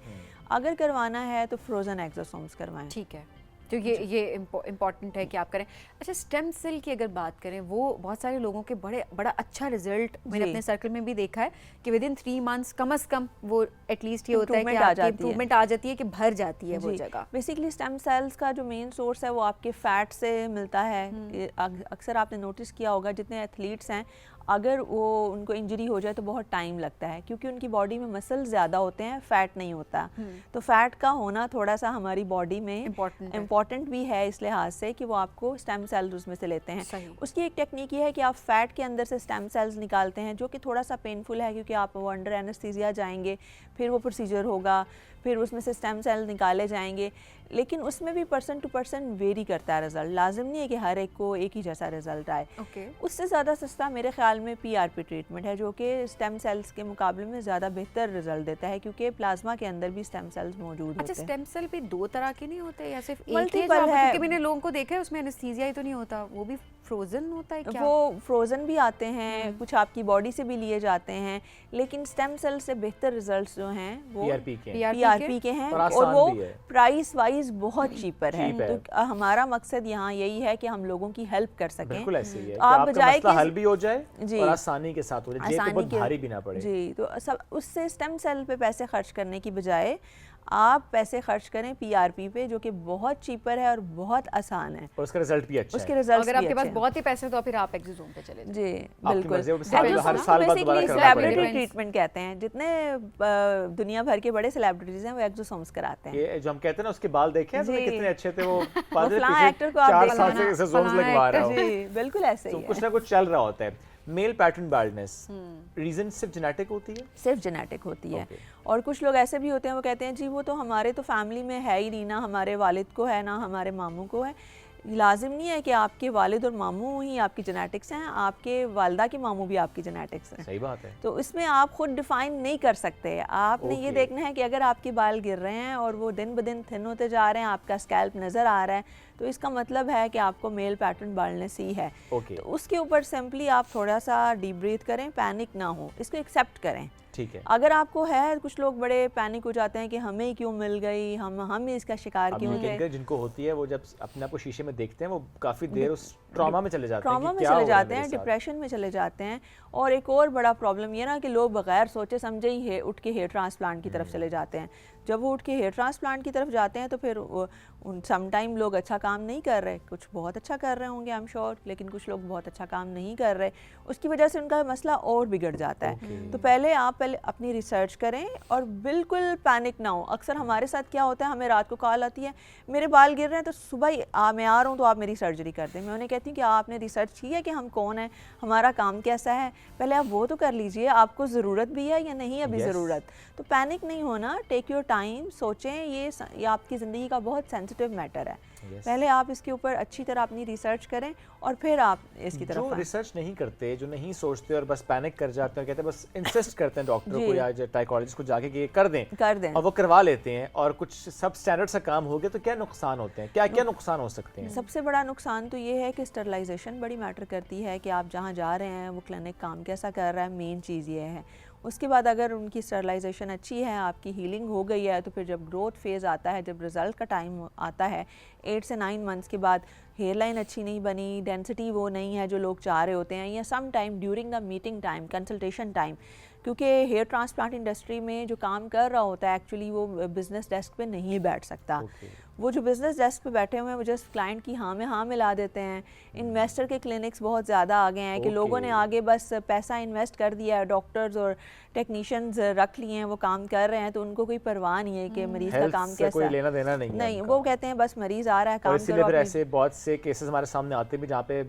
अगर करवाना है तो फ्रोज़न एक्सोसोम्स करवाएं। ठीक है, तो ये इम्पॉर्टेंट है कि आप करें। अच्छा, स्टेम सेल की अगर बात करें, वो बहुत सारे लोगों के बड़ा अच्छा रिजल्ट मैंने अपने सर्कल में भी देखा है कि विदिन 3 मंथ्स कम से कम वो एटलीस्ट ये होता है कि इम्प्रूवमेंट आ जाती है कि भर जाती है वो जगह। बेसिकली स्टेम सेल्स का जो मेन सोर्स है वो आपके फैट से मिलता है। अक्सर आपने नोटिस किया होगा जितने एथलीट्स हैं, अगर वो उनको इंजरी हो जाए तो बहुत टाइम लगता है, क्योंकि उनकी बॉडी में मसल ज़्यादा होते हैं, फ़ैट नहीं होता। तो फ़ैट का होना थोड़ा सा हमारी बॉडी में इम्पॉर्टेंट भी है इस लिहाज से कि वो आपको स्टेम सेल्स उसमें से लेते हैं। उसकी एक टेक्निक ये है कि आप फ़ैट के अंदर से स्टेम सेल्स निकालते हैं, जो कि थोड़ा सा पेनफुल है, क्योंकि आप वो अंडर एनेस्थीसिया जाएंगे, फिर वो प्रोसीजर होगा, फिर उसमें से स्टेम सेल निकाले जाएंगे। लेकिन उसमें भी पर्सन टू पर्सन वेरी करता है रिजल्ट, लाजिम नहीं है कि हर एक को एक ही जैसा रिजल्ट आए। उससे ज़्यादा सस्ता मेरे ख्याल में PRP ट्रीटमेंट है, जो कि स्टेम सेल्स के मुकाबले में ज़्यादा बेहतर रिजल्ट देता है, क्योंकि प्लाज्मा के अंदर भी स्टेम सेल्स मौजूद होते हैं। अच्छा, स्टेम सेल भी 2 तरह के नहीं होते या सिर्फ एक ही है? क्योंकि मैंने लोगों को देखा है उसमें एनेस्थीसिया ही तो नहीं होता, वो भी फ्रोजन होता है क्या? वो फ्रोजन भी आते हैं, कुछ आपकी बॉडी से भी लिए जाते हैं, लेकिन स्टेम सेल से बेहतर रिजल्ट्स जो हैं वो PRP के हैं और वो प्राइस वाइज बहुत चीपर है। तो हमारा मकसद यहाँ यही है कि हम लोगों की हेल्प कर सकें। बिल्कुल ऐसे ही है, आप बजाय कि हल भी हो जाए और आसानी के साथ हो जाए, जेब पे बहुत भारी भी ना पड़े। जी, तो सब उससे स्टेम सेल पे पैसे खर्च करने की बजाय आप पैसे खर्च करें PRP पे, जो कि बहुत चीपर है और बहुत आसान है और उसका रिजल्ट भी अच्छा है। अगर आपके पास बहुत ही पैसे तो फिर आप एक्सोसोम पे चले जाएं। जी बिल्कुल, हर साल बाद दोबारा सेलिब्रिटी ट्रीटमेंट कहते हैं, जितने दुनिया भर के बड़े सेलिब्रिटीज हैं वो एक्सोसोम्स कराते हैं। ये जो हम कहते हैं ना, उसके बाल देखे हैं कितने अच्छे थे, वो एक्टर को आप 4 साल से एक्सोसोम्स लगवा रहा है। जी बिल्कुल ऐसे ही है, कुछ ना कुछ चल रहा होता है। मेल पैटर्न बाल्डनेस रीजन सिर्फ जेनेटिक होती है? सिर्फ जेनेटिक होती है। और कुछ लोग ऐसे भी होते हैं, वो कहते हैं जी वो तो हमारे तो फैमिली में है ही नहीं, ना हमारे वालिद को है ना हमारे मामू को है। लाजिम नहीं है कि आपके वालिद और मामू ही आपकी जेनेटिक्स हैं, आपके वालदा के मामू भी आपकी जेनेटिक्स हैं। सही बात है। तो इसमें आप खुद डिफाइन नहीं कर सकते। आपने ये देखना है कि अगर आपके बाल गिर रहे हैं और वो दिन ब दिन थिन होते जा रहे हैं, आपका स्कैल्प नज़र आ रहा है, तो इसका मतलब है कि आपको मेल पैटर्न बाल्डनेस ही है। तो उसके ऊपर सिंपली आप थोड़ा सा डीप ब्रीथ करें, पैनिक ना हो, इसको एक्सेप्ट करें। ठीक है। अगर आपको है, कुछ लोग बड़े पैनिक हो जाते हैं कि हमें क्यों मिल गई, हम इसका शिकार क्यों थे। जिनको होती है वो जब अपने आप को शीशे में देखते हैं वो काफ़ी देर उस ट्रॉमा में चले जाते हैं, डिप्रेशन में चले जाते हैं। और एक और बड़ा प्रॉब्लम ये ना कि लोग बगैर सोचे समझे ही उठ के हेयर ट्रांसप्लांट की तरफ चले जाते हैं। जब वो उठ के हेयर ट्रांसप्लांट की तरफ जाते हैं तो फिर सम टाइम लोग अच्छा काम नहीं कर रहे, कुछ बहुत अच्छा कर रहे होंगे आई एम श्योर, लेकिन कुछ लोग बहुत अच्छा काम नहीं कर रहे, उसकी वजह से उनका मसला और बिगड़ जाता है। तो पहले अपनी रिसर्च करें और बिल्कुल पैनिक ना हो। अक्सर हमारे साथ क्या होता है, हमें रात को कॉल आती है मेरे बाल गिर रहे हैं, तो सुबह ही मैं आ रहा हूँ तो आप मेरी सर्जरी कर दें। मैं उन्हें कहती हूँ कि आपने रिसर्च की है कि हम कौन है, हमारा काम कैसा है, पहले आप वो तो कर लीजिए, आपको ज़रूरत भी है या नहीं अभी ज़रूरत। तो पैनिक नहीं होना, टेक योर टाइम, सोचें। ये आपकी ज़िंदगी का बहुत सेंसिटिव मैटर है। पहले आप इसके ऊपर अच्छी तरह अपनी रिसर्च करें और फिर आप इसकी तरफ। जो रिसर्च नहीं करते, जो नहीं सोचते और बस पैनिक कर जाते हैं, कहते हैं बस इंसिस्ट करते हैं डॉक्टर को या साइकोलॉजिस्ट को जाके कि ये कर दें और वो करवा लेते हैं और कुछ सब स्टैंडर्ड सा काम हो गया, तो क्या नुकसान होते हैं, क्या नुकसान हो सकते हैं? सबसे बड़ा नुकसान तो ये है कि स्टरलाइजेशन बड़ी मैटर करती है कि आप जहाँ जा रहे हैं वो क्लिनिक काम कैसा कर रहा है, मेन चीज़ ये है। उसके बाद अगर उनकी स्टरलाइजेशन अच्छी है, आपकी हीलिंग हो गई है, तो फिर जब ग्रोथ फेज़ आता है, जब रिज़ल्ट का टाइम आता है 8 से 9 मंथ्स के बाद, हेयर लाइन अच्छी नहीं बनी, डेंसिटी वो नहीं है जो लोग चाह रहे होते हैं, या some time during the meeting time, consultation time, क्योंकि हेयर ट्रांसप्लांट इंडस्ट्री में जो काम कर रहा होता है एक्चुअली वो बिज़नेस डेस्क पे नहीं बैठ सकता। वो जो बिज़नेस डेस्क पे बैठे हुए हैं वो जस्ट क्लाइंट की हाँ में हाँ मिला देते हैं। इन्वेस्टर के क्लिनिक्स बहुत ज़्यादा आ गए हैं कि लोगों ने आगे बस पैसा इन्वेस्ट कर दिया है, डॉक्टर्स और टेक्नीशियंस रख लिए हैं, वो काम कर रहे हैं, तो उनको कोई परवाह नहीं है कि मरीज़ का काम कैसा कोई लेना देना नहीं, वो कहते हैं बस मरीज़ आ रहा है, काम करो। फिर ऐसे बहुत से केसेस हमारे सामने आते भी जहाँ पे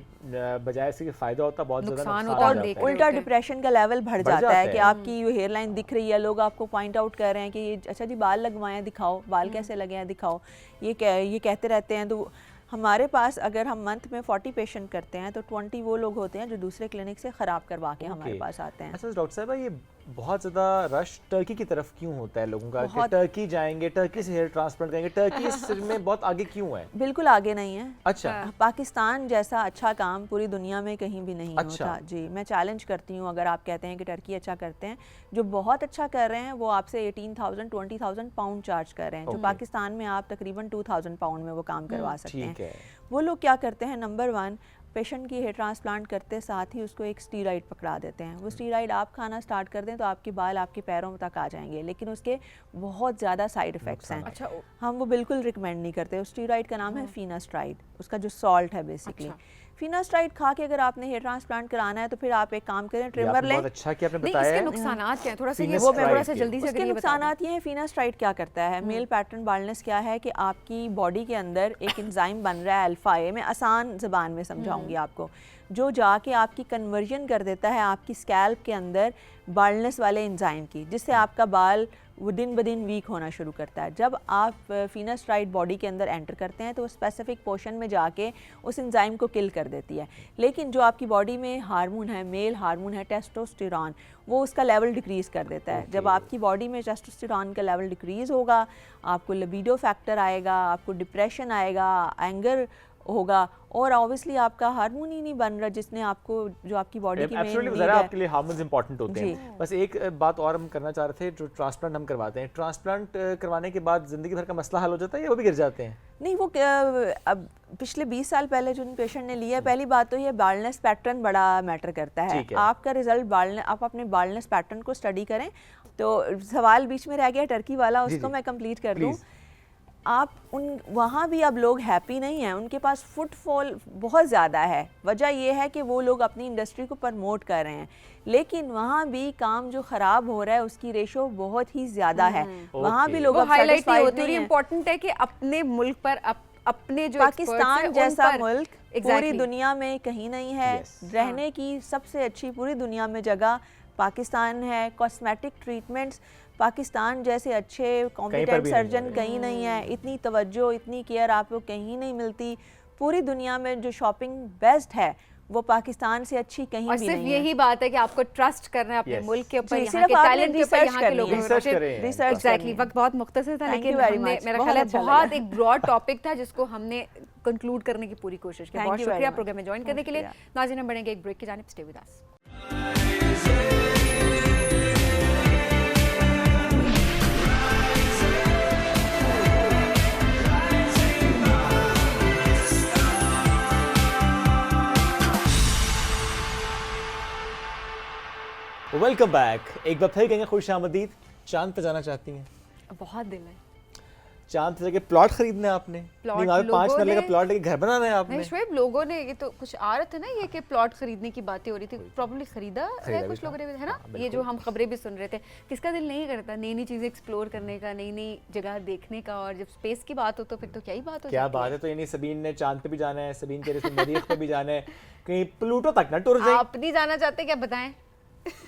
बजाय इसके फ़ायदा होता बहुत ज़्यादा नुकसान होता है, उल्टा डिप्रेशन का लेवल बढ़ जाता है कि आपकी हेयर लाइन दिख रही है, लोग आपको पॉइंट आउट कर रहे हैं कि अच्छा जी बाल लगवाएं, दिखाओ बाल कैसे लगे हैं, दिखाओ, ये कहते रहते हैं। तो हमारे पास अगर हम मंथ में 40 पेशेंट करते हैं तो 20 वो लोग होते हैं जो दूसरे क्लिनिक से ख़राब करवा के हमारे पास आते हैं। अच्छा डॉक्टर साहब, ये बहुत ज़्यादा रश टर्की की तरफ क्यों होता है लोगों का कि टर्की जाएंगे, टर्की से हेयर ट्रांसप्लांट करेंगे, टर्की इस में बहुत आगे क्यों है? बिल्कुल आगे नहीं है। अच्छा, पाकिस्तान जैसा अच्छा काम पूरी दुनिया में कहीं भी नहीं होता। जी, मैं चैलेंज करती हूँ, अगर आप कहते हैं कि टर्की अच्छा करते हैं, जो बहुत अच्छा कर रहे हैं वो आपसे 18,000 20,000 पाउंड चार्ज कर रहे हैं, जो पाकिस्तान में आप तकरीबन 2,000 पाउंड में वो काम करवा सकते हैं। वो लोग क्या करते हैं, नंबर 1 पेशेंट की हेयर ट्रांसप्लांट करते साथ ही उसको एक स्टीरॉइड पकड़ा देते हैं। वो स्टीरॉइड आप खाना स्टार्ट कर दें तो आपके बाल आपके पैरों तक आ जाएंगे, लेकिन उसके बहुत ज़्यादा साइड इफ़ेक्ट्स हैं। अच्छा, हम वो बिल्कुल रिकमेंड नहीं करते। उस स्टीरॉइड का नाम है फिनास्ट्राइड, उसका जो सॉल्ट है बेसिकली। फिनास्ट्राइड खा के अगर आपने हेयर ट्रांसप्लांट कराना है तो फिर आप एक काम करें, ट्रिमर लें। अच्छा कि आपने बताया। इसके नुकसानात क्या हैं? थोड़ा सा ये वो मैं थोड़ा सा जल्दी से इसके नुकसानात ये हैं। फिनास्ट्राइड क्या करता है, मेल पैटर्न बाल्डनेस क्या है कि आपकी बॉडी के अंदर एक एंजाइम बन रहा है अल्फा ए, मैं आसान ज़बान में समझाऊंगी आपको, जो जाके आपकी कन्वर्जन कर देता है आपकी स्कैल्प के अंदर बाल्डनेस वाले एंजाइम की, जिससे आपका बाल वो दिन ब दिन वीक होना शुरू करता है। जब आप फिनास्ट्राइड बॉडी के अंदर एंटर करते हैं तो वो स्पेसिफिक पोर्शन में जाके उस एंजाइम को किल कर देती है, लेकिन जो आपकी बॉडी में हार्मोन है, मेल हार्मोन है टेस्टोस्टेरॉन, वो उसका लेवल डिक्रीज़ कर देता है। जब आपकी बॉडी में टेस्टोस्टेरॉन का लेवल डिक्रीज़ होगा, आपको लिबिडो फैक्टर आएगा, आपको डिप्रेशन आएगा, एंगर होगा, और ऑब्वियसली आपका हार्मोन ही नहीं बन रहा जिसने आपको, जो आपकी बॉडी की मेन नीड है। आपके लिए हार्मोन्स इंपॉर्टेंट होते हैं। बस एक बात और हम करना चाह रहे थे, जो ट्रांसप्लांट हम करवाते हैं, ट्रांसप्लांट करवाने के बाद जिंदगी भर का मसला हल हो जाता है या वो भी गिर जाते हैं? नहीं, वो अब पिछले 20 साल पहले जो पेशेंट ने लिया, पहली बात तो ये बाल्डनेस पैटर्न बड़ा मैटर करता है। आपका रिजल्ट बाल्डनेस, आप अपने बाल्डनेस पैटर्न को स्टडी करें। तो सवाल बीच में रह गया टर्की वाला, उसको मैं कंप्लीट कर दूं। आप वहाँ भी अब लोग हैप्पी नहीं हैं, उनके पास फुटफॉल बहुत ज़्यादा है। वजह यह है कि वो लोग अपनी इंडस्ट्री को प्रमोट कर रहे हैं, लेकिन वहाँ भी काम जो ख़राब हो रहा है उसकी रेशो बहुत ही ज़्यादा है। वहाँ भी लोग हाईलाइट होती है। इम्पोर्टेंट है कि अपने मुल्क पर अपने जो पाकिस्तान जैसा मुल्क पूरी दुनिया में कहीं नहीं है। रहने की सबसे अच्छी पूरी दुनिया में जगह पाकिस्तान है। कॉस्मेटिक ट्रीटमेंट्स पाकिस्तान जैसे अच्छे कॉम्पिटेंट सर्जन कहीं नहीं है। इतनी तवज्जो, इतनी केयर आपको कहीं नहीं मिलती। पूरी दुनिया में जो शॉपिंग बेस्ट है वो पाकिस्तान से अच्छी कहीं भी नहीं है। सिर्फ यही बात है कि आपको ट्रस्ट करना है अपने मुल्क के ऊपर, यहाँ के टैलेंट के ऊपर, यहाँ के लोगों के ऊपर रिसर्च। एग्जैक्टली, वक्त बहुत मुख्तसर था, लेकिन हमने, मेरा ख्याल है बहुत एक ब्रॉड टॉपिक था जिसको हमने कंक्लूड करने की पूरी कोशिश की। बहुत शुक्रिया प्रोग्राम में ज्वाइन करने के लिए। नाज़रीन, हम बढ़ेंगे एक ब्रेक की जानिब। Stay with us. Welcome back. एक बार फिर कहेंगे खुश आमदीद। चांद पे जाना चाहती हैं? बहुत दिल है। चांद पे जाके प्लॉट खरीदना है आपने? नहीं, 5 मरले का प्लॉट लेके घर बनाना है आपने? नहीं शोएब, लोगों ने, ये तो कुछ आ रहा था ना ये कि प्लॉट खरीदने की बातें हो रही थी, प्रॉब्लली खरीदा है कुछ लोगों ने, है ना? ये जो हम खबरें भी सुन रहे थे, किसका दिल नहीं करता नई नई चीजें एक्सप्लोर करने का, नई नई जगह देखने का? और जब स्पेस की बात हो तो फिर तो क्या ही बात हो, क्या बात है। तो यानी सबीन ने चांद पे भी जाना है, सबीन के जैसे मरीख पे भी जाना है, कहीं प्लूटो तक ना टूर जाए। आप नहीं जाना चाहते क्या, बताएं?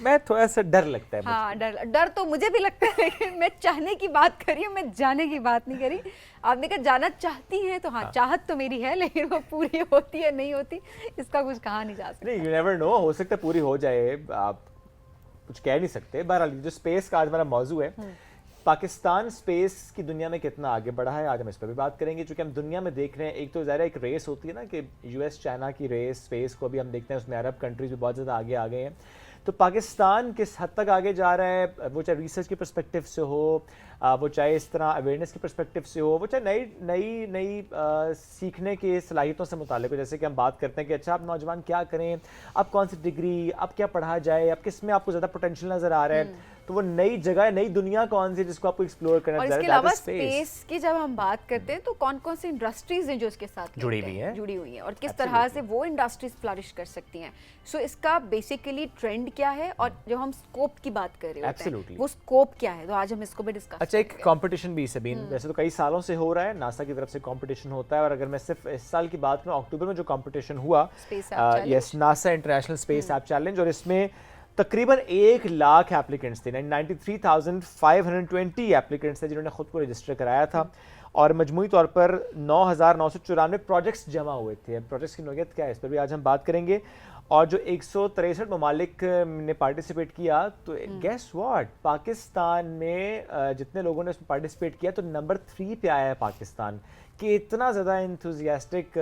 मैं थोड़ा सा डर लगता है। हाँ, डर तो मुझे भी लगता है, लेकिन मैं चाहने की बात करी हूँ, मैं जाने की बात नहीं करी। आपने कहा जाना चाहती हैं, तो हाँ, चाहत तो मेरी है, लेकिन वो पूरी होती है नहीं होती इसका कुछ कहा नहीं जा सकता। नहीं, यू नेवर नो, हो सकता है पूरी हो जाए, आप कुछ कह नहीं सकते। बहरहाल जो स्पेस का आज हमारा मौजू है, पाकिस्तान स्पेस की दुनिया में कितना आगे बढ़ा है, आज हम इस पर भी बात करेंगे। क्योंकि हम दुनिया में देख रहे हैं, एक तो ज़ाहिर एक रेस होती है ना कि US चाइना की रेस, स्पेस को भी हम देखते हैं, उसमें अरब कंट्रीज भी बहुत ज़्यादा आगे आ गए हैं। तो पाकिस्तान किस हद तक आगे जा रहा है, वो चाहे रिसर्च के पर्सपेक्टिव से हो, वो चाहे इस तरह अवेयरनेस के पर्सपेक्टिव से हो, वो चाहे नई सीखने के सलाहियतों से मुताल्लिक हो। जैसे कि हम बात करते हैं कि अच्छा आप नौजवान क्या करें, अब कौन सी डिग्री, अब क्या पढ़ा जाए, अब किस में आपको ज़्यादा पोटेंशियल नज़र आ रहा है, तो वो नई जगह, नई दुनिया कौन सी जिसको आपको एक्सप्लोर करना है। और इसके अलावा स्पेस की जब हम बात करते हैं तो कौन कौन सी इंडस्ट्रीज हैं जो इसके साथ जुड़ी हुई हैं और किस तरह से वो इंडस्ट्रीज फ्लरिश कर सकती हैं। सो इसका बेसिकली ट्रेंड क्या है, और जो हम स्कोप की बात कर रहे होते हैं वो स्कोप क्या है, तो आज हम इसको भी डिस्कस। अच्छा, एक कंपटीशन भी सबीन वैसे तो कई सालों से हो रहा है, नासा की तरफ से कंपटीशन होता है। और अगर मैं सिर्फ इस साल की बात करूं, अक्टूबर में जो कंपटीशन हुआ, yes, NASA international space app challenge, और इसमें तकरीबन 1 लाख एप्लीकेंट्स थे, 93,520 एप्लीकेंट्स थे जिन्होंने खुद को रजिस्टर कराया था। और मजमूई तौर पर 9,994 प्रोजेक्ट्स जमा हुए थे। प्रोजेक्ट्स की नौयत क्या है, इस पर भी आज हम बात करेंगे। और जो 163 ममालिक ने पार्टिसिपेट किया, तो गेस व्हाट, पाकिस्तान में जितने लोगों ने उसमें पार्टिसिपेट किया तो नंबर 3 पे आया है पाकिस्तान। कि इतना ज़्यादा इंथुजियास्टिक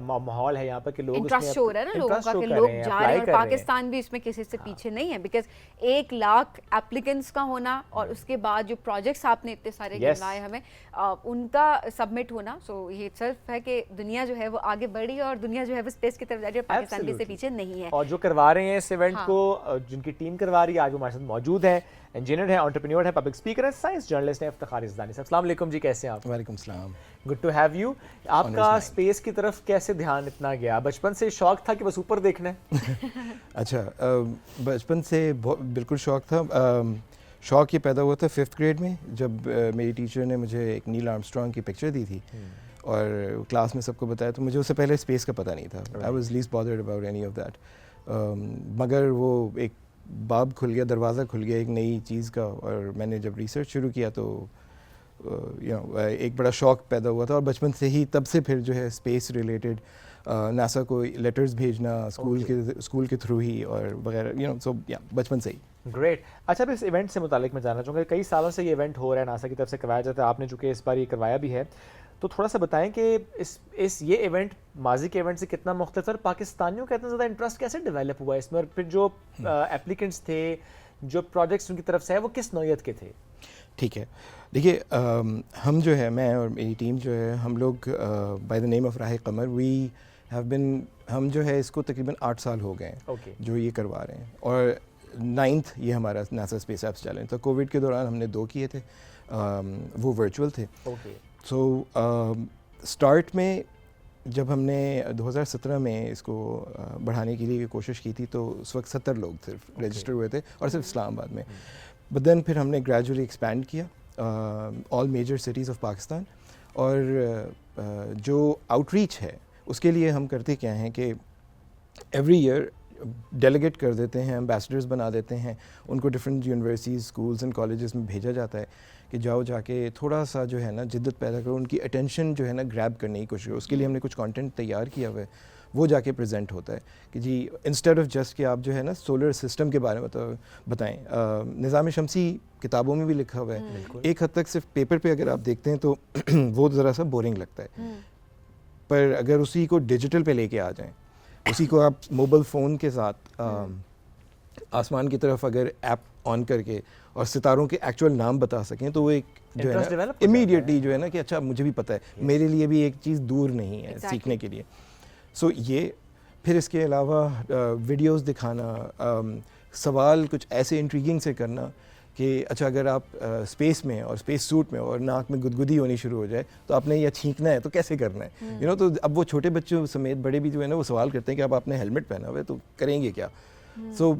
माहौल है यहाँ पर कि लोग इंटरेस्ट हो रहा है ना लोगों का कि लोग जा रहे हैं, और पाकिस्तान भी इसमें किसी से पीछे नहीं है। बिकॉज 1 लाख एप्लीकेंट्स का होना और उसके बाद जो प्रोजेक्ट्स आपने इतने सारे गिनाए हमें, उनका सबमिट होना, सो ये सिर्फ है कि दुनिया जो है वो आगे बढ़ी और दुनिया जो है वो स्पेस की तरफ जा रही है, पाकिस्तान भी इससे पीछे नहीं है। और जो करवा रहे हैं इस इवेंट को, जिनकी टीम करवा रही है, आज वो हमारे साथ मौजूद है। इंजीनियर है, एंटरप्रेन्योर है, पब्लिक स्पीकर है, साइंस जर्नलिस्ट है, इफ्तिखार इज़दानी साहब। अस्सलाम वालेकुम जी, कैसे हैं आप? वालेकुम सलाम, गुड टू हैव यू। आपका स्पेस की तरफ कैसे ध्यान इतना गया? बचपन से शौक था कि बस ऊपर देखना है? अच्छा, बचपन से बिल्कुल शौक था। शौक ये पैदा हुआ था 5th ग्रेड में, जब मेरी टीचर ने मुझे एक नील आर्मस्ट्रॉन्ग की पिक्चर दी थी और क्लास में सबको बताया, तो मुझे उससे पहले स्पेस का पता नहीं था। I was least bothered about any of that. मगर वो एक बाब खुल गया, दरवाज़ा खुल गया एक नई चीज़ का, और मैंने जब रिसर्च शुरू किया तो एक बड़ा शौक़ पैदा हुआ था। और बचपन से ही, तब से फिर जो है स्पेस रिलेटेड नासा को लेटर्स भेजना स्कूल के थ्रू ही और वगैरह, सो बचपन से ही। ग्रेट। अच्छा, इस इवेंट से मुतालिक मैं जानना चाहूँगा, कई सालों से ये इवेंट हो रहा है, नासा की तरफ से करवाया जाता है, आपने चूँकि इस बार ये करवाया भी है, तो थोड़ा सा बताएं कि इस ये इवेंट माजी के इवेंट से कितना मुख्तलिफ और पाकिस्तानियों का इतना ज़्यादा इंटरेस्ट कैसे डेवलप हुआ इसमें, और फिर जो एप्लीकेंट्स थे, जो प्रोजेक्ट्स उनकी तरफ से है, वो किस नौयत के थे? ठीक है, देखिए हम जो है, मैं और मेरी टीम जो है, हम लोग बाय द नेम ऑफ राह कमर, वी हैव बिन, हम जो है इसको तकरीबन 8 साल हो गए हैं जो ये करवा रहे हैं, और 9th ये हमारा नासा स्पेस एप्स चैलेंज। तो कोविड के दौरान हमने 2 किए थे, वो वर्चुअल थे। सो स्टार्ट में जब हमने 2017 में इसको बढ़ाने के लिए कोशिश की थी, तो उस वक्त 70 लोग सिर्फ रजिस्टर हुए थे, और सिर्फ इस्लामाबाद में। बट देन फिर हमने ग्रेजुअली एक्सपैंड किया all major cities of Pakistan, और जो आउटरीच है उसके लिए हम करते क्या हैं कि एवरी ईयर डेलीगेट कर देते हैं, एम्बेसडर्स बना देते हैं, उनको different universities, schools and colleges में भेजा जाता है कि जाओ जाके थोड़ा सा जो है ना जिद्दत पैदा करो, उनकी अटेंशन जो है ना ग्रैब करने की कोशिश करो। उसके लिए हमने कुछ कंटेंट तैयार किया हुआ है, वो जाके प्रेजेंट होता है कि जी इंस्टेड ऑफ जस्ट कि आप जो है ना सोलर सिस्टम के बारे में बताएं, निज़ाम शमसी किताबों में भी लिखा हुआ है, एक हद तक सिर्फ पेपर पे अगर आप देखते हैं तो वो ज़रा सा बोरिंग लगता है, पर अगर उसी को डिजिटल पे लेके आ जाएं, उसी को आप मोबाइल फ़ोन के साथ आसमान की तरफ अगर ऐप ऑन करके और सितारों के एक्चुअल नाम बता सकें, तो वो एक जो है ना इमीडिएटली जो है ना कि अच्छा मुझे भी पता है, मेरे लिए भी एक चीज़ दूर नहीं है सीखने के लिए। सो ये फिर इसके अलावा वीडियोस दिखाना, सवाल कुछ ऐसे इंट्रीगिंग से करना कि अच्छा अगर आप स्पेस में और स्पेस सूट में और नाक में गुदगुदी होनी शुरू हो जाए तो आपने यह छींकना है तो कैसे करना है, यू नो। तो अब वो छोटे बच्चों समेत बड़े भी जो है ना वो सवाल करते हैं कि अब आपने हेलमेट पहना हुआ है तो करेंगे क्या। So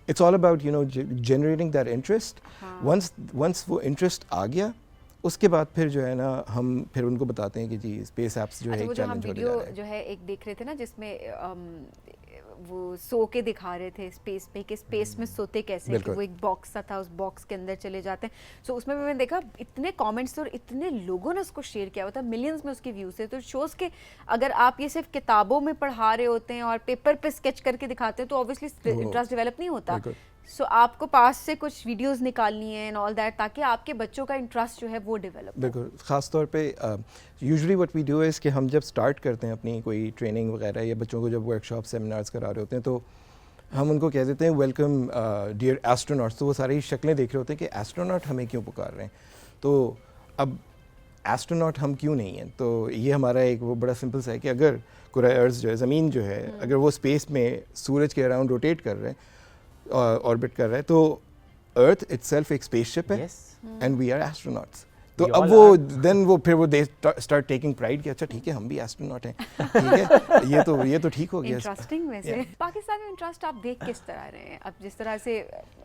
it's all about you know generating that interest. Once वो इंटरेस्ट आ गया, उसके बाद फिर जो है ना हम फिर उनको बताते हैं कि जी स्पेस एप्स जो है एक चैलेंज होने जा रहा है। जो है एक देख रहे थे ना जिसमें वो सो के दिखा रहे थे स्पेस में कि स्पेस में सोते कैसे, कि वो एक बॉक्स था, उस बॉक्स के अंदर चले जाते हैं। सो उसमें मैंने देखा इतने कमेंट्स और इतने लोगों ने उसको शेयर किया हुआ था, मिलियंस में उसके व्यूज़ थे। तो शोज़ के अगर आप ये सिर्फ किताबों में पढ़ा रहे होते हैं और पेपर पे स्केच करके दिखाते हैं तो ऑब्वियसली इंटरेस्ट डेवलप नहीं होता। सो आपको पास से कुछ वीडियोस निकालनी है एंड ऑल दैट, ताकि आपके बच्चों का इंटरेस्ट जो है वो डेवलप हो। बिल्कुल, ख़ास तौर पे usually what we do is कि हम जब स्टार्ट करते हैं अपनी कोई ट्रेनिंग वगैरह या बच्चों को जब वर्कशॉप सेमिनार्स करा रहे होते हैं तो हम उनको कह देते हैं वेलकम डियर एस्ट्रोनॉट्स। तो वो सारी शक्लें देख रहे होते हैं कि एस्ट्रोनॉट हमें क्यों पुकार रहे हैं। तो अब एस्ट्रोनॉट हम क्यों नहीं हैं, तो ये हमारा एक वो बड़ा सिंपल सा है कि अगर कुराए अर्ज़ जो है, ज़मीन जो है, अगर वो स्पेस में सूरज के अराउंड रोटेट कर रहे हैं, ऑर्बिट कर रहा है, तो अर्थ इटसेल्फ एक स्पेसशिप है एंड वी आर एस्ट्रोनॉट्स। तो अब वो देन वो फिर वो दे स्टार्ट टेकिंग प्राइड कि अच्छा ठीक है हम भी एस्ट्रोनॉट हैं, ठीक है ये तो ठीक हो गया। इंटरेस्टिंग। वैसे पाकिस्तान में इंटरेस्ट आप देख किस तरह रहे हैं? अब जिस तरह से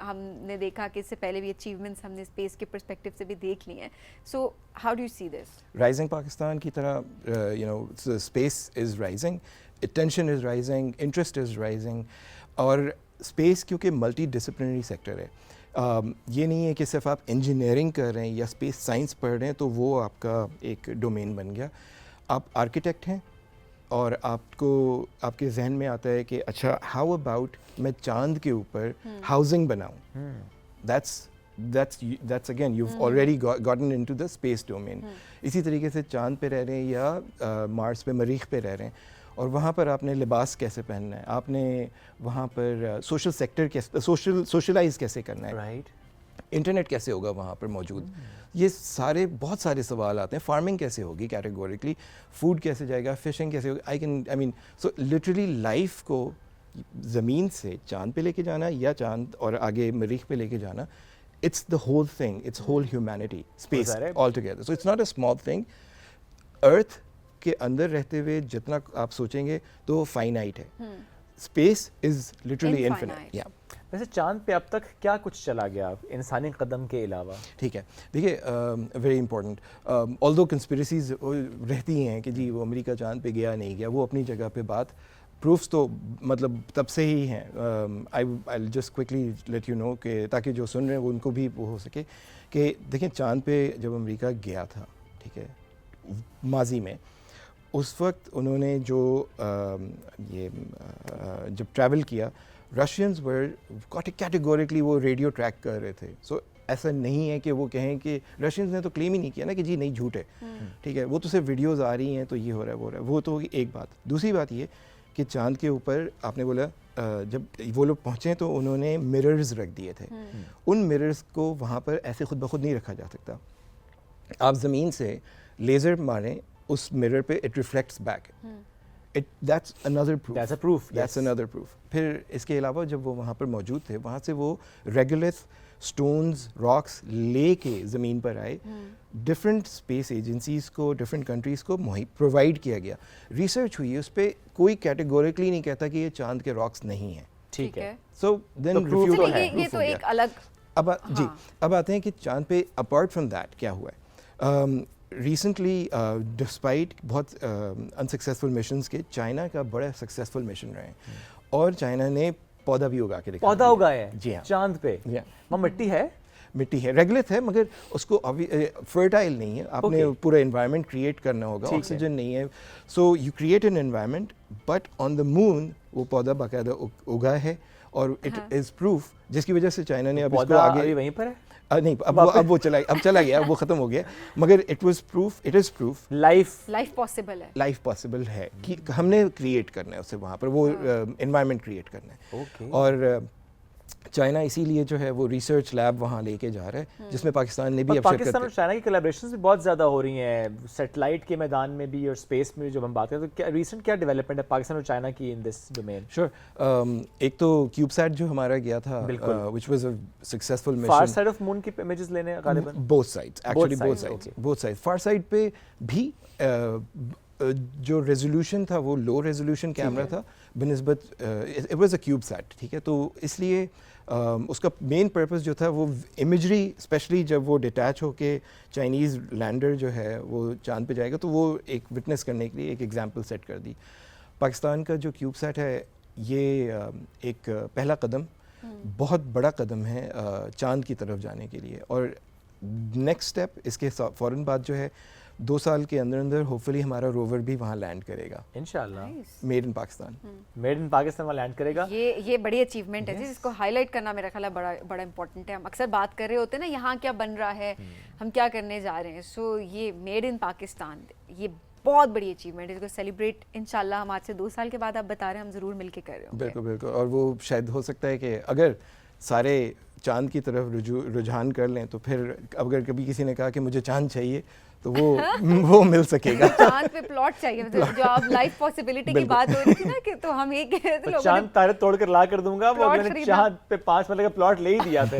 हमने देखा कि इससे पहले भी अचीवमेंट्स हमने स्पेस के पर्सपेक्टिव से भी देख लिए हैं, so how do you see this? Rising Pakistan की तरह you know space is rising, attention is rising, interest is rising. और स्पेस क्योंकि मल्टी डिसिप्लिनरी सेक्टर है, ये नहीं है कि सिर्फ आप इंजीनियरिंग कर रहे हैं या स्पेस साइंस पढ़ रहे हैं तो वो आपका एक डोमेन बन गया। आप आर्किटेक्ट हैं और आपको आपके जहन में आता है कि अच्छा हाउ अबाउट मैं चांद के ऊपर हाउसिंग बनाऊं, that's again you already gotten into the space domain. इसी तरीके से चांद पे रह रहे हैं या मार्स पे, मरीख पे रह रहे हैं और वहाँ पर आपने लिबास कैसे पहनना है, आपने वहाँ पर सोशल सेक्टर कैसे सोशलाइज कैसे करना है, राइट, इंटरनेट कैसे होगा वहाँ पर मौजूद, ये सारे बहुत सारे सवाल आते हैं। फार्मिंग कैसे होगी कैटेगोरिकली, फूड कैसे जाएगा, फिशिंग कैसे होगी, I mean so literally life को ज़मीन से चांद पे लेके जाना या चांद और आगे मरीख पे लेके जाना, it's the whole thing, it's whole humanity, space all together. So it's not a small thing. Earth के अंदर रहते हुए जितना आप सोचेंगे तो फाइनाइट है, स्पेस इज़ लिटरली इनफिनिट। या वैसे चांद पे अब तक क्या कुछ चला गया इंसानी कदम के अलावा? ठीक है, देखिए वेरी इंपॉर्टेंट, ऑल्दो कंस्पिरेसीज रहती हैं कि जी वो अमेरिका चांद पे गया नहीं गया, वो अपनी जगह पे बात, प्रूफ्स तो मतलब तब से ही हैं। I just quickly let you know कि ताकि जो सुन रहे हैं वो उनको भी वो हो सके कि देखें चांद पे जब अमेरिका गया था, ठीक है, माजी में, उस वक्त उन्होंने जो जब ट्रैवल किया, रशियंस वर कैटेगोरिकली वो रेडियो ट्रैक कर रहे थे। सो ऐसा नहीं है कि वो कहें कि रशियंस ने तो क्लेम ही नहीं किया ना कि जी नहीं झूठ है, ठीक है, वो तो सिर्फ वीडियोस आ रही हैं तो ये हो रहा है वो हो रहा है, वो तो एक बात। दूसरी बात ये कि चांद के ऊपर आपने बोला जब वो लोग पहुँचे तो उन्होंने मिरर्स रख दिए थे, उन मिरर्स को वहाँ पर ऐसे खुद ब खुद नहीं रखा जा सकता। आप ज़मीन से लेज़र मारें उस मिरर पे, it reflects back, that's another proof. That's a proof. That's another proof. फिर इसके अलावा जब वो वहाँ पर मौजूद थे, वहाँ से वो रेगुलस स्टोन्स रॉक्स लेके ज़मीन पर आए, डिफरेंट स्पेस एजेंसीज़ को, डिफरेंट कंट्रीज़ को प्रोवाइड किया गया, रिसर्च हुई, उस पर कोई कैटेगोरिकली नहीं कहता कि ये चांद के रॉक्स नहीं हैं। ठीक है। सो देन रिफ्यूज तो ये तो एक अलग जी अब आते हैं कि चांद पे अपार्ट फ्रॉम दैट क्या हुआ है। रिसेंटली डिस्पाइट बहुत अनसक्सेसफुल मिशंस के, चाइना का बड़ा सक्सेसफुल मिशन रहे और चाइना ने पौधा भी उगा के दिखाया। पौधा उगाया है? जी हाँ, चांद पे। वहाँ मिट्टी है? मिट्टी है, रेगुलर है, मगर उसको फर्टाइल नहीं है, आपने पूरा एनवायरनमेंट क्रिएट करना होगा, ऑक्सीजन नहीं है, so you create an environment, but on the moon वो पौधा बाकायदा उगा है और इट इज़ प्रूफ, जिसकी वजह से चाइना ने अब इसको आगे वहीं पर है? नहीं, अब वो चला गया, वो ख़त्म हो गया, मगर it is proof life possible है, लाइफ पॉसिबल है कि हमने क्रिएट करना है उसे वहाँ पर, वो एनवायरनमेंट क्रिएट करना है। और चाइना इसीलिए जो है वो रिसर्च लैब वहाँ लेके जा रहा है, जिसमें पाकिस्तान ने भी पाकिस्तान और चाइना की कोलैबोरेशंस भी बहुत ज़्यादा हो रही हैं, सैटेलाइट के मैदान में भी और स्पेस में भी जब हम बात करें, तो क्या रिसेंट क्या डेवलपमेंट है पाकिस्तान और चाइना की इन दिस डोमेन? श्योर, एक तो क्यूबसैट जो हमारा गया था, which was a successful mission, far side of moon की इमेजेस लेने गालिबन both sides, actually both sides, far side पे भी जो रेजोल्यूशन था वो लो रेजोल्यूशन कैमरा था बनिस्बत, इट वाज अ क्यूबसैट, ठीक है, तो इसलिए उसका मेन पर्पस जो था वो इमेजरी, स्पेशली जब वो डिटैच होके चाइनीज़ लैंडर जो है वो चांद पे जाएगा तो वो एक विटनेस करने के लिए एक एग्जांपल सेट कर दी। पाकिस्तान का जो क्यूबसैट है ये एक पहला कदम, बहुत बड़ा कदम है चांद की तरफ जाने के लिए, और नेक्स्ट स्टेप इसके फ़ौरन बाद जो है 2 साल के अंदर अंदर होपफुली हमारा रोवर भी वहाँ लैंड करेगा इंशाल्लाह, made in Pakistan, made in Pakistan वहाँ लैंड करेगा। ये बड़ी अचीवमेंट है जिसको हाईलाइट करना मेरा ख्याल है बड़ा इंपॉर्टेंट है। हम अक्सर बात कर रहे होते हैं ना यहाँ क्या बन रहा है, हम क्या करने जा रहे हैं, सो ये मेड इन पाकिस्तान ये बहुत बड़ी अचीवमेंट है, इसको सेलिब्रेट इंशाल्लाह हम आज से 2 साल के बाद आप बता रहे हैं हम ज़रूर मिल के कर रहे होंगे। बिल्कुल, और वो शायद हो सकता है कि अगर सारे चांद की तरफ रुझान कर लें तो फिर अगर कभी किसी ने कहा कि मुझे चांद चाहिए तो वो मिल सकेगा। चांद पे प्लॉट चाहिए, जो आप लाइफ पॉसिबिलिटी की बात हो रही थी ना कि तो हम ये कह रहे थे लोगों चांद तारे तोड़ कर ला कर दूंगा, वो मैंने चांद पे 5 मरले का प्लॉट ले ही दिया था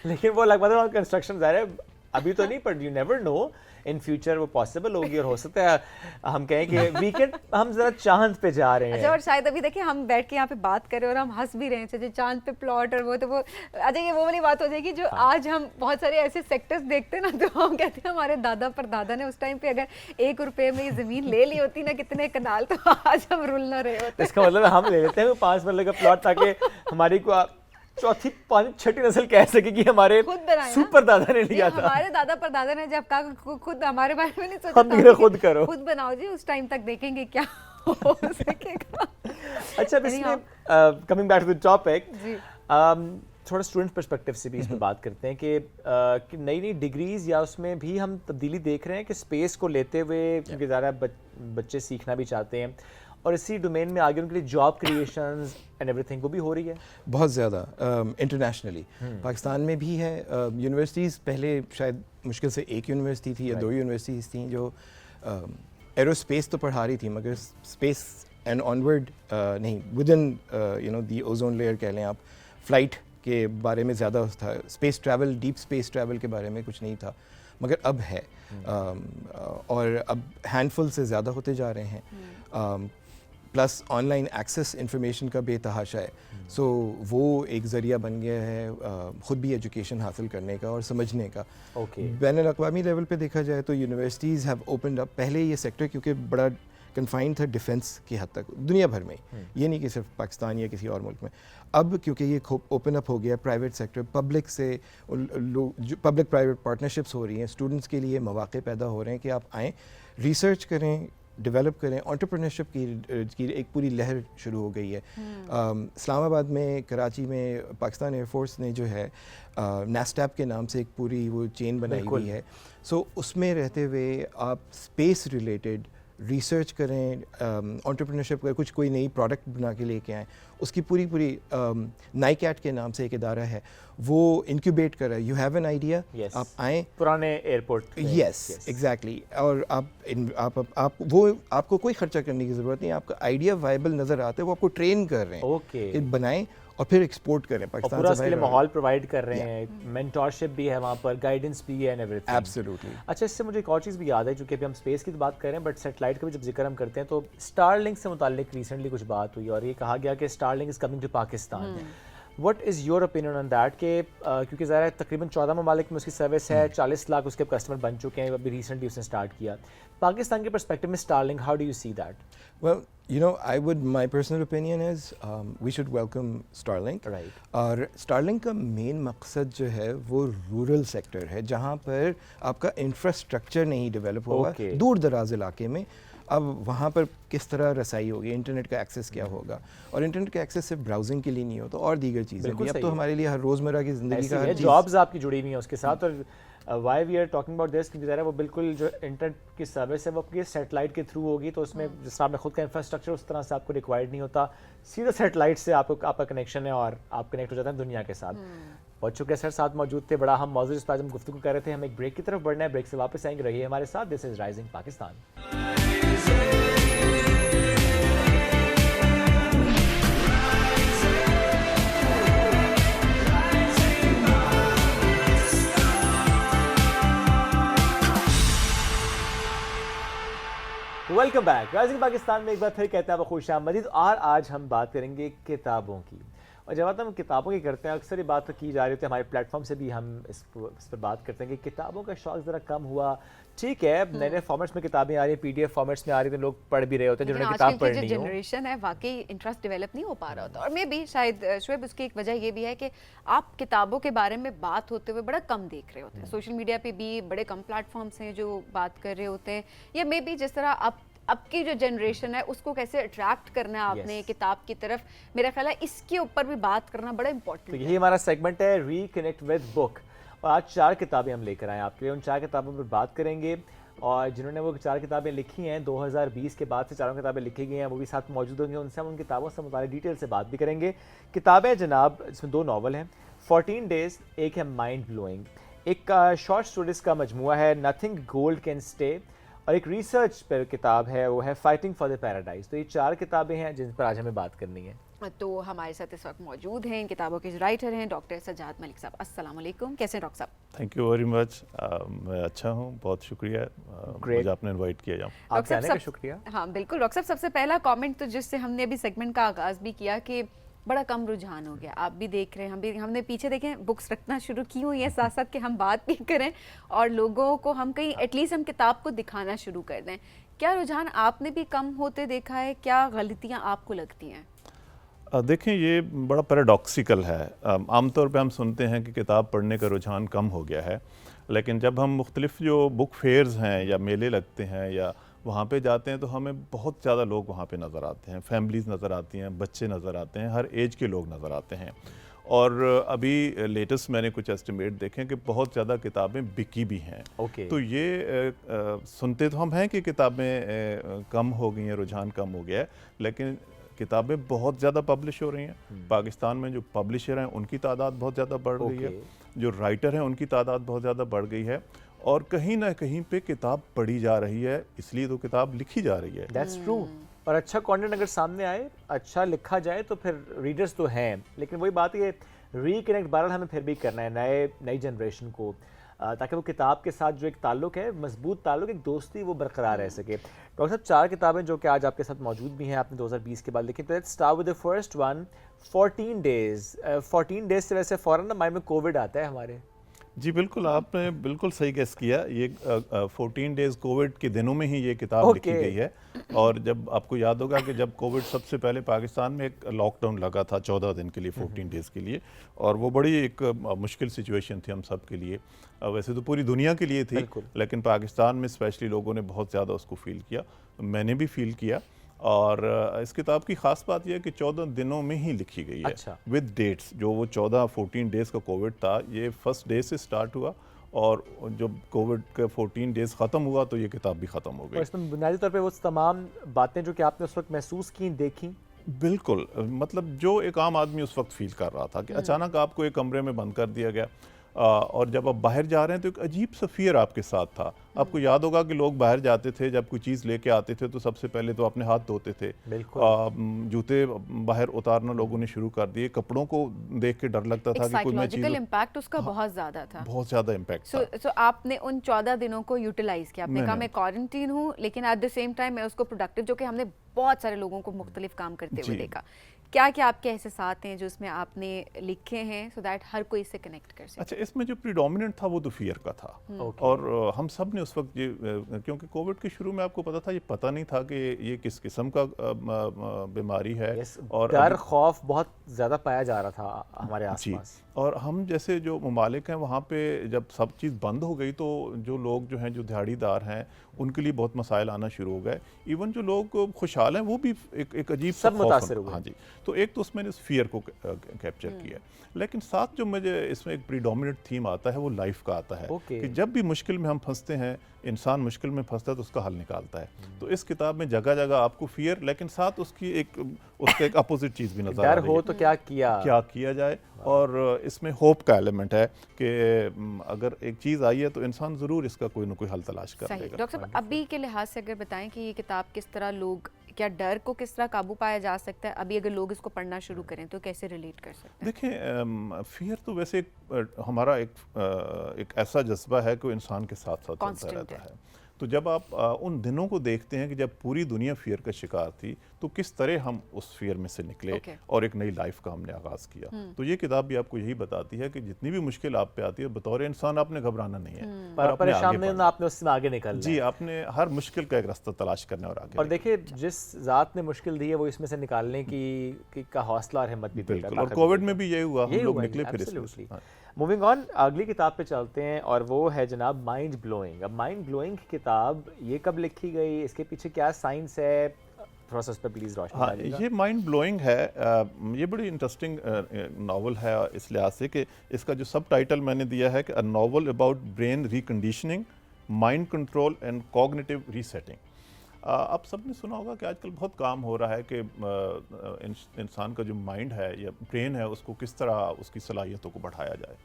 लेकिन वो लगभग कंस्ट्रक्शन जा रहा है अभी तो नहीं, पर you never know in future वो पॉसिबल होगी, और हो सकता है हम कहें कि वीकेंड हम जरा चांद पे जा रहे हैं। अच्छा, और शायद अभी देखिए हम बैठ के यहाँ पे बात कर रहे हैं और हम हंस भी रहे हैं, जो चांद पे प्लॉट और वो, तो वो अच्छा ये वो वाली बात हो जाएगी जो आज हम बहुत सारे ऐसे सेक्टर्स देखते हैं ना, तो हम कहते हैं हमारे दादा पर दादा ने उस टाइम पे अगर 1 रुपए में ये जमीन ले ली होती ना कितने कनाल, तो आज हम रुल ना रहे होते। इसका मतलब हम ले लेते हैं 5 मरले का प्लॉट ताकि हमारी को चौथी 5 नस्ल कह सके कि हमारे सुपर दादा ने लिया था। हमारे दादा पर दादा ने जब कहा खुद हमारे बारे में नहीं सोचा, हम खुद करो, खुद बनाओ जी, उस टाइम तक देखेंगे क्या हो सकेगा। अच्छा, इसमें coming back to the topic, थोड़ा स्टूडेंट पर्सपेक्टिव से भी इसमें बात करते हैं कि नई नई डिग्रीज या उसमें भी हम तब्दीली देख रहे हैं कि स्पेस को लेते हुए, क्योंकि ज़्यादा बच्चे सीखना भी चाहते हैं और इसी डोमेन में आगे उनके लिए जॉब क्रिएशंस एंड एवरीथिंग वो भी हो रही है बहुत ज़्यादा इंटरनेशनली। पाकिस्तान में भी है, यूनिवर्सिटीज़ पहले शायद मुश्किल से 1 यूनिवर्सिटी थी या 2 यूनिवर्सिटीज़ थी जो एरोस्पेस तो पढ़ा रही थी, मगर स्पेस एंड ऑनवर्ड नहीं, with in the ozone layer कह लें आप, फ्लाइट के बारे में ज़्यादा था, space travel, deep space travel के बारे में कुछ नहीं था, मगर अब है और अब हैंडफुल से ज़्यादा होते जा रहे हैं, प्लस ऑनलाइन एक्सेस इंफॉर्मेशन का बेतहाशा है, सो वो एक ज़रिया बन गया है ख़ुद भी एजुकेशन हासिल करने का और समझने का। बैनुल-अक़वामी लेवल पे देखा जाए तो यूनिवर्सिटीज़ हैव ओपनड अप, पहले ये सेक्टर क्योंकि बड़ा कन्फाइंड था डिफेंस की हद तक दुनिया भर में, ये नहीं कि सिर्फ पाकिस्तान या किसी और मुल्क में, अब क्योंकि ये ओपन अप हो गया, प्राइवेट सेक्टर, पब्लिक से पब्लिक प्राइवेट पार्टनरशिप्स हो रही हैं, स्टूडेंट्स के लिए मौक़े पैदा हो रहे हैं कि आप आएँ, रिसर्च करें, डेवलप करें, एंटरप्रेन्योरशिप की एक पूरी लहर शुरू हो गई है। इस्लामाबाद में, कराची में पाकिस्तान एयरफोर्स ने जो है नेस्टैप के नाम से एक पूरी वो चेन बनाई हुई है। सो उसमें रहते हुए आप स्पेस रिलेटेड रिसर्च करें, एंटरप्रेन्योरशिप करें, कुछ कोई नई प्रोडक्ट बना के लेके आएँ, उसकी पूरी नाइकैट के नाम से एक इदारा है, वो इंक्यूबेट कर रहा है। यू हैव एन आइडिया, आप आएँ पुराने एयरपोर्ट, यस एग्जैक्टली, और आप वो आपको कोई खर्चा करने की ज़रूरत नहीं, आपका आइडिया वायबल नज़र आता है, वो आपको ट्रेन कर रहे हैं, ओके, बनाएं और फिर एक्सपोर्ट करें पाकिस्तान पूरा उसके लिए माहौल प्रोवाइड कर रहे हैं, मेंटरशिप भी है वहाँ पर, गाइडेंस भी है एंड एवरीथिंग। एब्सोल्युटली। अच्छा, इससे मुझे एक और चीज़ भी याद है, क्योंकि अभी हम स्पेस की तो बात कर रहे हैं, बट सैटेलाइट का भी जब जिक्र हम करते हैं तो स्टारलिंक से मुताल्लिक रिसेंटली कुछ बात हुई और ये कहा गया कि Starlink is coming to Pakistan. What is your opinion on that कि क्योंकि ज़रा तकरीबन 14 ममालिक में उसकी सर्विस है, 40 लाख उसके कस्टमर बन चुके हैं, अभी रिसेंटली उसने स्टार्ट किया। पाकिस्तान के पर्सपेक्टिव में Starlink, how do you see that? Well, you know, my personal opinion is we should welcome Starlink. Right. और Starlink का मेन मकसद जो है वो रूरल सेक्टर है, जहाँ पर आपका इंफ्रास्ट्रक्चर नहीं डेवलप होगा, दूर दराज इलाके में। अब वहाँ पर किस तरह रसाई होगी, इंटरनेट का एक्सेस क्या होगा, और इंटरनेट का एक्सेस सिर्फ ब्राउजिंग के लिए नहीं होता, और दीगर चीज़ें भी। अब तो हमारे लिए हर रोज़मर्रा की ज़िंदगी का हर जॉब्स आपकी जुड़ी हुई हैं उसके साथ। और why we are talking about this, क्योंकि ज़रा वो बिल्कुल जो इंटरनेट की सर्विस है वो आपकी सैटेलाइट के थ्रू होगी, तो उसमें जिस तरह आपने खुद का इंफ्रास्ट्रक्चर उस तरह से आपको रिक्वायर्ड नहीं होता, सीधा सैटेलाइट से आपका कनेक्शन है और आप कनेक्ट हो जाते हैं दुनिया के साथ। बहुत शुक्रिया सर, साथ मौजूद थे, बड़ा हम मौजूद इस पर हम गुफ्तगू कर रहे थे। हम एक ब्रेक की तरफ बढ़ना है, ब्रेक से वापस आएंगे, रहिए हमारे साथ। This is Rising Pakistan. Welcome back. Rising Pakistan में एक बार फिर कहते हैं आपको खुशामदीद। और आज हम बात करेंगे किताबों की, और जब हम किताबों की करते हैं अक्सर ये बात तो की जा रही होती है, हमारे प्लेटफॉर्म से भी हम इस पर बात करते हैं कि किताबों का शौक ज़रा कम हुआ। ठीक है, नए नए फॉर्मेट्स में किताबें आ रही हैं, PDF फॉर्मेट्स में आ रही हैं, तो लोग पढ़ भी रहे होते हैं जिन्होंने किताब पढ़नी हो। जनरेशन है वाकई इंटरेस्ट डेवलप नहीं हो पा रहा होता, और मे भी शायद शुएब उसकी एक वजह ये भी है कि आप किताबों के बारे में बात होते हुए बड़ा कम देख रहे होते हैं। सोशल मीडिया पे भी बड़े कम प्लेटफॉर्म्स हैं जो बात कर रहे होते हैं, या मे बी जिस तरह अब की जो जनरेशन है उसको कैसे अट्रैक्ट करना है आपने किताब की तरफ, मेरा ख्याल है इसके ऊपर भी बात करना बड़ा इंपॉर्टेंट है। तो यही हमारा सेगमेंट है, रिकनेक्ट विद बुक, और आज 4 किताबें हम लेकर आए आपके लिए। उन 4 किताबों पर बात करेंगे, और जिन्होंने वो 4 किताबें लिखी हैं 2020 के बाद से 4 किताबें लिखी गई हैं, वो भी साथ मौजूद होंगे, उनसे हम उन किताबों से मुताल्लिक़ डिटेल से बात भी करेंगे। किताबें जनाब, इसमें 2 नावल हैं, 14 डेज, एक है माइंड ब्लोइंग, एक शॉर्ट स्टोरीज का मजमुआ है नथिंग गोल्ड कैन स्टे, और एक रिसर्च पर किताब है वो है फाइटिंग फॉर द पैराडाइज। तो ये 4 किताबें हैं जिन पर आज हमें बात करनी है। तो हमारे साथ इस वक्त मौजूद हैं, इन किताबों के राइटर हैं डॉक्टर सज्जाद मलिक साहब। अस्सलाम वालेकुम, कैसे हैं डॉक्टर साहब? थैंक यू वेरी मच, मैं अच्छा हूँ, बहुत शुक्रिया मुझे आपने इनवाइट किया। आपके आने का शुक्रिया। हाँ बिल्कुल डॉक्टर साहब, सबसे पहला कमेंट तो जिससे हमने अभी सेगमेंट का आगाज़ भी किया कि बड़ा कम रुझान हो गया, आप भी देख रहे हैं, हमने पीछे देखें बुक्स रखना शुरू की हुई है, साथ साथ कि हम बात भी करें और लोगों को हम कहीं एटलीस्ट हम किताब को दिखाना शुरू कर दें। क्या रुझान आपने भी कम होते देखा है, क्या गलतियाँ आपको लगती हैं? देखें, ये बड़ा पैराडॉक्सिकल है। आमतौर पे हम सुनते हैं कि किताब पढ़ने का रुझान कम हो गया है, लेकिन जब हम मुख्तलिफ जो बुक फेयर्स हैं या मेले लगते हैं या वहाँ पे जाते हैं तो हमें बहुत ज़्यादा लोग वहाँ पे नज़र आते हैं, फैमिलीज़ नज़र आती हैं, बच्चे नज़र आते हैं, हर एज के लोग नज़र आते हैं। और अभी लेटेस्ट मैंने कुछ एस्टिमेट देखे कि बहुत ज़्यादा किताबें बिकी भी हैं। तो ये सुनते तो हम हैं कि किताबें कम हो गई हैं, रुझान कम हो गया है, लेकिन किताबें बहुत ज़्यादा पब्लिश हो रही हैं। पाकिस्तान में जो पब्लिशर हैं उनकी तादाद बहुत ज़्यादा बढ़ गई है, जो राइटर हैं उनकी तादाद बहुत ज़्यादा बढ़ गई है, और कहीं ना कहीं पे किताब पढ़ी जा रही है, इसलिए तो किताब लिखी जा रही है। That's true। और अच्छा कंटेंट अगर सामने आए, अच्छा लिखा जाए तो फिर रीडर्स तो हैं, लेकिन वही बात है रिकनेक्ट बहरहाल हमें फिर भी करना है नई जनरेशन को, ताकि वो किताब के साथ जो एक ताल्लुक है, मजबूत ताल्लुक, एक दोस्ती, वो बरकरार रह सके। डॉक्टर साहब, 4 किताबें जो कि आज आपके साथ मौजूद भी हैं, आपने 2020 के बाद लिखी, तो let's start with the first one, 14 days. 14 days से वैसे फ़ौरन ना माइंड में कोविड आता है हमारे। जी बिल्कुल, आपने बिल्कुल सही गेस किया। ये 14 डेज़ कोविड के दिनों में ही ये किताब लिखी गई है। और जब आपको याद होगा कि जब कोविड सबसे पहले पाकिस्तान में एक लॉकडाउन लगा था 14 दिन के लिए, 14 डेज़ के लिए, और वो बड़ी एक मुश्किल सिचुएशन थी हम सब के लिए। वैसे तो पूरी दुनिया के लिए थी, लेकिन पाकिस्तान में स्पेशली लोगों ने बहुत ज़्यादा उसको फील किया, मैंने भी फील किया। और इस किताब की ख़ास बात यह है कि 14 दिनों में ही लिखी गई है। अच्छा। With dates. जो वो 14 डेज़ का कोविड था, ये फर्स्ट डे से स्टार्ट हुआ और जब कोविड का 14 डेज़ ख़त्म हुआ तो ये किताब भी ख़त्म हो गई। और इसमें बुनियादी तौर पे वो तमाम बातें जो कि आपने उस वक्त महसूस की, देखी। बिल्कुल, मतलब जो एक आम आदमी उस वक्त फील कर रहा था कि अचानक आपको एक कमरे में बंद कर दिया गया, और जब आप बाहर जा रहे हैं तो एक अजीब सा फियर आपके साथ था। आपको याद होगा कि लोग बाहर जाते थे, जब कोई चीज़ लेके आते थे तो सबसे पहले तो अपने हाथ धोते थे। जूते बाहर उतारना लोगों ने शुरू कर दिए। कपड़ों को देख के डर लगता था कि कोई मैं चीज़, इम्पैक्ट उसका बहुत ज़्यादा था, बहुत ज़्यादा इम्पैक्ट था। सो आपने उन 14 दिनों को यूटिलाइज किया। आपने कहा मैं क्वारंटीन हूँ, लेकिन एट द सेम टाइम मैं उसको प्रोडक्टिव, जो कि हमने बहुत सारे लोगों को मुख्तलिफ काम करते हुए देखा। क्या क्या आपके एहसास हैं जो इसमें आपने लिखे हैं सो दैट हर कोई इससे कनेक्ट कर सके? अच्छा, इसमें जो प्रीडोमिनेंट था वो तो फियर का था। और हम सब ने उस वक्त ये, क्योंकि कोविड के शुरू में आपको पता था, ये पता नहीं था कि ये किस किस्म का बीमारी है। और डर खौफ बहुत ज़्यादा पाया जा रहा था हमारे आसपास। और हम जैसे जो ममालिक हैं वहाँ पे जब सब चीज़ बंद हो गई तो जो लोग जो हैं, जो दिहाड़ीदार हैं, उनके लिए बहुत मसाइल आना शुरू हो गए। इवन जो लोग खुशहाल हैं वो भी एक अजीब सब मुतासिर हुए। हाँ जी। तो एक तो उसमें इस फियर को कैप्चर किया, लेकिन साथ जो मुझे इसमें एक प्रीडोमिनेंट थीम आता है वो लाइफ का आता है। कि जब भी मुश्किल में हम फंसते हैं, इंसान मुश्किल में फंसता है तो उसका हल निकालता है। तो इस किताब में जगह जगह आपको फियर, लेकिन साथ उसकी उसका एक अपोजिट चीज़ भी नजर आ रही है। हो तो क्या किया जाए। और इसमें होप का एलिमेंट है कि अगर एक चीज़ आई है तो इंसान ज़रूर इसका कोई ना कोई हल तलाश कर लेगा। डॉक्टर साहब, अभी के लिहाज से अगर बताएं कि ये किताब किस तरह लोग, क्या डर को किस तरह काबू पाया जा सकता है, अभी अगर लोग इसको पढ़ना शुरू करें तो कैसे रिलेट कर सकते हैं? देखें, फियर तो वैसे हमारा एक ऐसा जज्बा है कि इंसान के साथ साथ चलता रहता है। तो जब आप उन दिनों को देखते हैं कि जब पूरी दुनिया फियर का शिकार थी, तो किस तरह हम उस फियर में से निकले और एक नई लाइफ का हमने आगाज़ किया। तो ये किताब भी आपको यही बताती है कि जितनी भी मुश्किल आप पे आती है, बतौर इंसान आपने घबराना नहीं है, पर परेशान नहीं होना, आपने उससे आगे निकलना। जी, आपने हर मुश्किल का एक रास्ता तलाश करना और आगे। और देखिए, जिस ज़ात ने मुश्किल दी है वो इसमें से निकालने की का हौसला और हिम्मत भी देगा। और कोविड में भी यही हुआ, हम लोग निकले फिर इसमें। मूविंग ऑन, अगली किताब पे चलते हैं और वो है जनाब माइंड ब्लोइंग। अब माइंड ब्लोइंग की किताब ये कब लिखी गई, इसके पीछे क्या साइंस है, थोड़ा सा उस पर प्लीज़ रोशनी डालिएगा। ये माइंड ब्लोइंग है। ये बड़ी इंटरेस्टिंग नावल है इस लिहाज से कि इसका जो सब टाइटल मैंने दिया है कि a novel about brain reconditioning, mind control and cognitive resetting. आप सब ने सुना होगा कि आजकल बहुत काम हो रहा है कि इंसान का जो माइंड है या ब्रेन है, उसको किस तरह उसकी सलाहियतों को बढ़ाया जाए।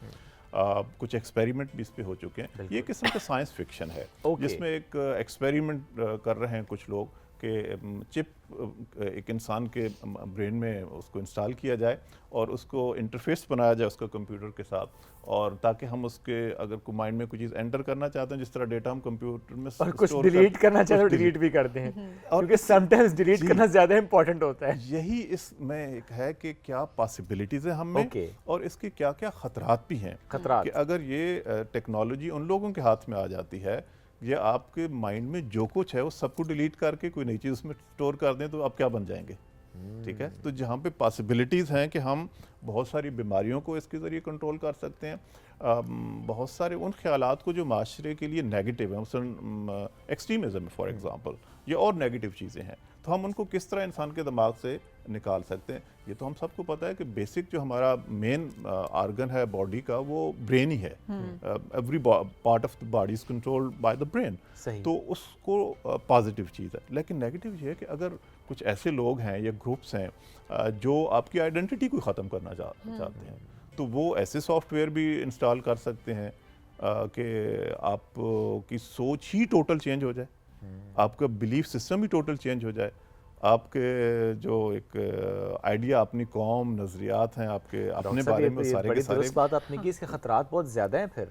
कुछ एक्सपेरिमेंट भी इस पे हो चुके हैं। ये किस्म का साइंस फिक्शन है, जिसमें एक एक्सपेरिमेंट कर रहे हैं कुछ लोग कि चिप एक इंसान के ब्रेन में उसको इंस्टॉल किया जाए और उसको इंटरफेस बनाया जाए उसका कंप्यूटर के साथ, और ताकि हम उसके अगर कोई माइंड में कोई चीज़ एंटर करना चाहते हैं, जिस तरह डेटा हम कंप्यूटर में और कुछ डिलीट करना चाहते हैं तो डिलीट भी करते हैं, और क्योंकि समटाइम्स डिलीट करना ज़्यादा इंपॉर्टेंट होता है। यही इसमें एक है कि क्या पॉसिबिलिटीज़ हैं हम में और इसके क्या क्या ख़तरात भी हैं। कि अगर ये टेक्नोलॉजी उन लोगों के हाथ में आ जाती है, ये आपके माइंड में जो कुछ है वो सबको डिलीट करके कोई नई चीज़ उसमें स्टोर कर दें, तो आप क्या बन जाएंगे। ठीक है, तो जहाँ पे पॉसिबिलिटीज़ हैं कि हम बहुत सारी बीमारियों को इसके ज़रिए कंट्रोल कर सकते हैं, बहुत सारे उन ख्यालात को जो माशरे के लिए नेगेटिव हैं, मसलन एक्सट्रीमिज़म फॉर एग्ज़ाम्पल, ये और नेगेटिव चीज़ें हैं, तो हम उनको किस तरह इंसान के दिमाग से निकाल सकते हैं। ये तो हम सबको पता है कि बेसिक जो हमारा मेन आर्गन है बॉडी का, वो ब्रेन ही है। Every part of the body is controlled by the brain. तो उसको पॉजिटिव चीज़ है, लेकिन नेगेटिव ये है कि अगर कुछ ऐसे लोग हैं या ग्रुप्स हैं जो आपकी आइडेंटिटी को ख़त्म करना चाहते हैं, तो वो ऐसे सॉफ्टवेयर भी इंस्टॉल कर सकते हैं कि आपकी सोच ही टोटल चेंज हो जाए, आपका बिलीफ सिस्टम ही टोटल चेंज हो जाए, आपके जो एक आइडिया, अपनी कौम, नज़रियात हैं आपके अपने बारे में, सारे के सारे। बात आपने की, इसके खतरात बहुत ज़्यादा हैं फिर।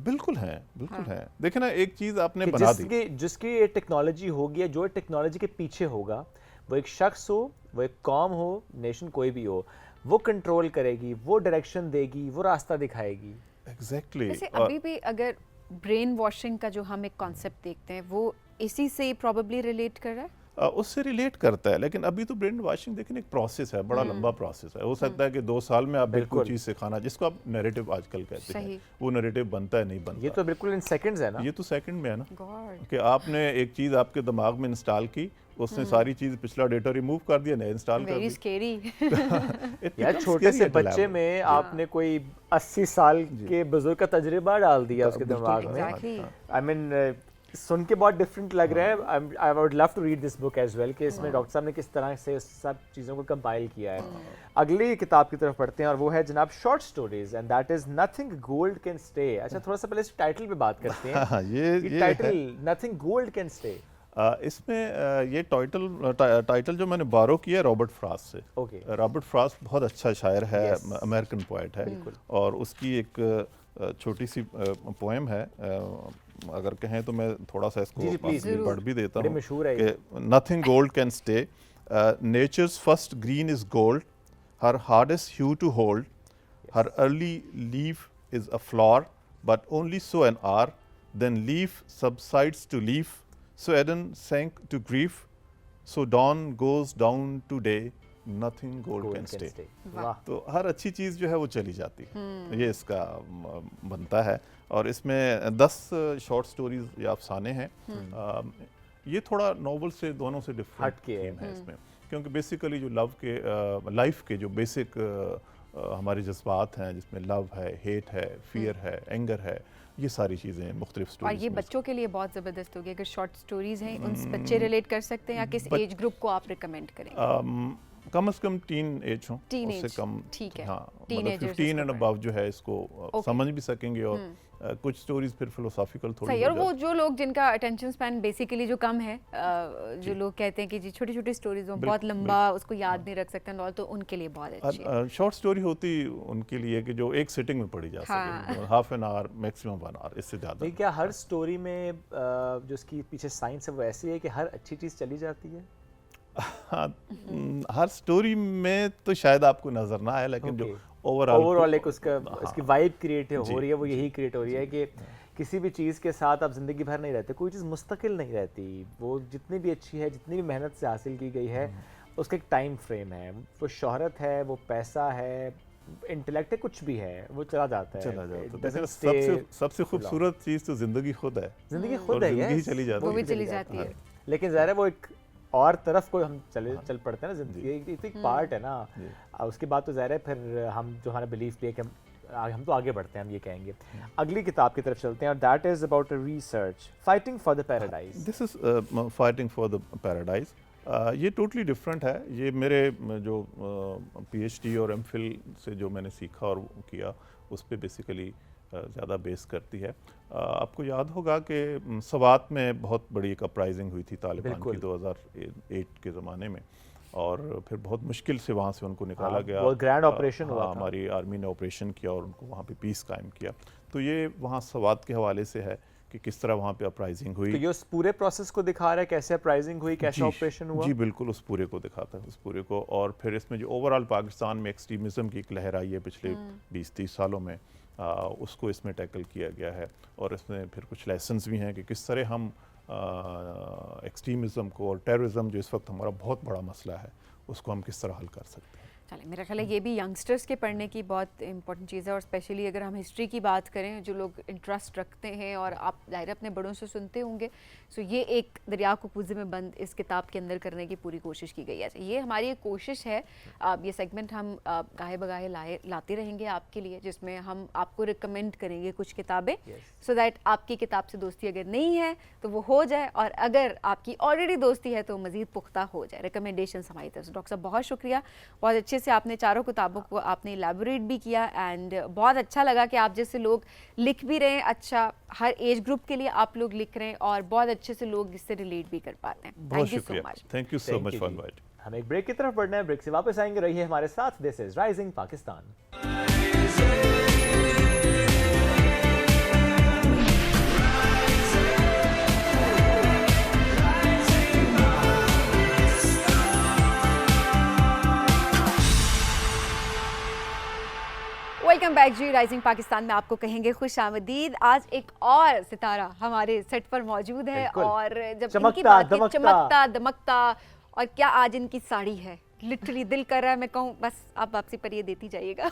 बिल्कुल हैं, बिल्कुल हैं। देखिए ना, एक चीज़ आपने बना दी, जिसकी ये टेक्नोलॉजी होगी, जो टेक्नोलॉजी के पीछे होगा, वो एक शख्स हो, वो एक कौम हो, नेशन कोई भी हो, वो कंट्रोल करेगी, वो डायरेक्शन देगी, वो रास्ता दिखाएगी। एग्जैक्टली। वैसे अभी भी अगर ब्रेन वॉशिंग का जो हम एक कॉन्सेप्ट देखते हैं वो इसी से प्रॉब्ली रिलेट कर रहा है? उससे रिलेट करता है, लेकिन अभी तो ब्रेन वॉशिंग देखिए एक प्रोसेस है, बड़ा लंबा प्रोसेस है। हो सकता है कि 2 साल में आप बिल्कुल चीज़ सिखाना, जिसको आप नैरेटिव आजकल कहते हैं, वो नैरेटिव बनता है नहीं बनता। ये तो बिल्कुल इन सेकंड्स है ना, ये तो सेकंड में है ना कि आपने एक चीज़ आपके दिमाग में इंस्टॉल की, उसने सारी चीज़ पिछला डेटा रिमूव कर दिया, नया इंस्टॉल कर दिया। स्केरी। यार छोटे से बच्चे में आपने कोई 80 साल के बुजुर्ग का तजुर्बा डाल दिया उसके दिमाग में। आई मीन सुन के बहुत डिफरेंट लग रहा है। I would love to read this book as well कि इसमें डॉक्टर साहब ने किस तरह से सब चीज़ों को कंपाइल किया है। अगली किताब की तरफ पढ़ते हैं और वो है जनाब short stories and that is nothing gold can stay. अच्छा थोड़ा सा पहले इस टाइटल पे बात करते हैं। ये title nothing gold can stay, इसमें ये टाइटल जो मैंने बारो किया रॉबर्ट फ्रॉस्ट से। ओके, रॉबर्ट फ्रॉस्ट बहुत अच्छा शायर है, अमेरिकन पोएट है, और उसकी एक छोटी सी पोएम है, अगर कहें तो मैं थोड़ा सा इसको पढ़ भी देता हूँ कि nothing gold can stay, nature's first green is gold, her hardest hue to hold, her early leaf is a flower but only so an hour, then leaf subsides to leaf, so Eden sank to grief, so dawn goes down to day, nothing gold can stay. तो हर अच्छी चीज़ जो है वो चली जाती है, ये इसका बनता है। और इसमें 10 शॉर्ट स्टोरीज या अफसाने हैं। ये थोड़ा नॉवल से दोनों से डिफरेंट थीम है इसमें, क्योंकि बेसिकली जो लव के लाइफ के जो बेसिक हमारे जज्बात हैं, जिसमें लव है, हेट है, फियर है, एंगर है, ये सारी चीज़ें मुख्तलिफ स्टोरीज। और ये बच्चों के लिए बहुत ज़बरदस्त होगी अगर शॉर्ट स्टोरीज हैं, उन बच्चे रिलेट कर सकते हैं, या किस एज ग्रुप को आप रिकमेंड करेंगे? कम से कम टीन एज हो, उससे कम, ठीक है, हाँ, मतलब 15 एंड अबव जो है इसको समझ भी सकेंगे। और कुछ स्टोरीज फिर फिलोसॉफिकल थोड़ी सही। और वो जो लोग जिनका अटेंशन स्पैन बेसिकली जो कम है, जो लोग कहते हैं कि जी छोटी छोटी स्टोरीज हो, बहुत लंबा उसको याद नहीं रख सकते हैं, तो उनके लिए बहुत अच्छी है। शॉर्ट स्टोरी होती उनके लिए कि जो एक सिटिंग में पढ़ी जा सके, half an hour maximum 1 hour, इससे ज़्यादा नहीं। क्या हर स्टोरी में जो इसकी पीछे साइंस है वो ऐसी है कि हर अच्छी चीज़ चली जाती है? हर स्टोरी में तो शायद आपको नजर ना आए, लेकिन जो ओवरऑल एक उसकी वाइब क्रिएट हो रही है, वो यही क्रिएट हो रही है कि किसी भी चीज़ के साथ आप ज़िंदगी भर नहीं रहते, कोई चीज़ मुस्तकिल नहीं रहती। वो जितनी भी अच्छी है, जितनी भी मेहनत से हासिल की गई है, उसका एक टाइम फ्रेम है। वो शोहरत है, वो पैसा है, इंटेलेक्ट है, कुछ भी है, वो चला जाता है। सबसे खूबसूरत चीज़ तो ज़िंदगी खुद है। ज़िंदगी खुद है, ज़िंदगी चली जाती है, वो भी चली जाती है। लेकिन ज़ाहिर है वो एक और तरफ को हम चल पड़ते हैं ना, जिंदगी तो एक पार्ट है ना। उसके बाद तो ज़ाहिर है फिर हम जो हमारा बिलीफ भी है कि हम तो आगे बढ़ते हैं, हम ये कहेंगे। अगली किताब की तरफ चलते हैं और that is about research, fighting for the paradise. This is fighting for the paradise. ये टोटली डिफरेंट है। ये मेरे जो PhD और MPhil से जो मैंने सीखा और किया उस पर बेसिकली ज़्यादा बेस करती है। आपको याद होगा कि सवात में बहुत बड़ी एक अपराइजिंग हुई थी तालिबान की 2008 के ज़माने में, और फिर बहुत मुश्किल से वहाँ से उनको निकाला गया। बहुत ग्रैंड ऑपरेशन हुआ था। हमारी आर्मी ने ऑपरेशन किया और उनको वहाँ पे पीस कायम किया। तो ये वहाँ सवात के हवाले से है कि किस तरह वहाँ पे अपराइजिंग हुई। तो ये उस पूरे प्रोसेस को दिखा रहा है, कैसे अपराइजिंग हुई, कैसे ऑपरेशन हुआ। जी बिल्कुल, उस पूरे को दिखाता है, उस पूरे को। और फिर इसमें जो ओवरऑल पाकिस्तान में एक्सट्रीमिज़म की एक लहर आई है पिछले 20-30 सालों में, उसको इसमें टैकल किया गया है। और इसमें फिर कुछ लेसन्स भी हैं कि किस तरह हम एक्सट्रीमिज़म को और टेररिज्म जो इस वक्त हमारा बहुत बड़ा मसला है, उसको हम किस तरह हल कर सकते हैं। चलिए, मेरा ख्याल है ये भी यंगस्टर्स के पढ़ने की बहुत इंपॉर्टेंट चीज़ है, और स्पेशली अगर हम हिस्ट्री की बात करें, जो लोग इंटरेस्ट रखते हैं और आप ज़ाहिर अपने बड़ों से सुनते होंगे, सो ये एक दरिया को पूजे में बंद इस किताब के अंदर करने की पूरी कोशिश की गई है। ये हमारी एक कोशिश है, ये सेगमेंट हम गाहे बगाहे लाते रहेंगे आपके लिए, जिसमें हम आपको रिकमेंड करेंगे कुछ किताबें, सो दैट आपकी किताब से दोस्ती अगर नहीं है तो वो हो जाए, और अगर आपकी ऑलरेडी दोस्ती है तो मज़ीद पुख्ता हो जाए। रिकमेंडेशन हमारी तरफ से। डॉक्टर साहब बहुत शुक्रिया, बहुत अच्छे से आपने चारों किताबों को आपने इलेबोरेट भी किया, एंड बहुत अच्छा लगा कि आप जैसे लोग लिख भी रहे हैं, अच्छा हर एज ग्रुप के लिए आप लोग लिख रहे हैं, और बहुत अच्छे से लोग इससे रिलेट भी कर पाते हैं। Thank you so much. Thank you so much for inviting. हम एक ब्रेक की तरफ बढ़ना है, ब्रेक से वापस आएंगे, रहिए हमारे साथ। This is Rising Pakistan. Welcome back जी। राइजिंग पाकिस्तान में आपको कहेंगे खुश आमदीद। आज एक और सितारा हमारे सेट पर मौजूद है और जब इनकी बात की चमकता दमकता, और क्या आज इनकी साड़ी है, लिटरली दिल कर रहा है मैं कहूँ बस आप वापसी पर ये देती जाइएगा।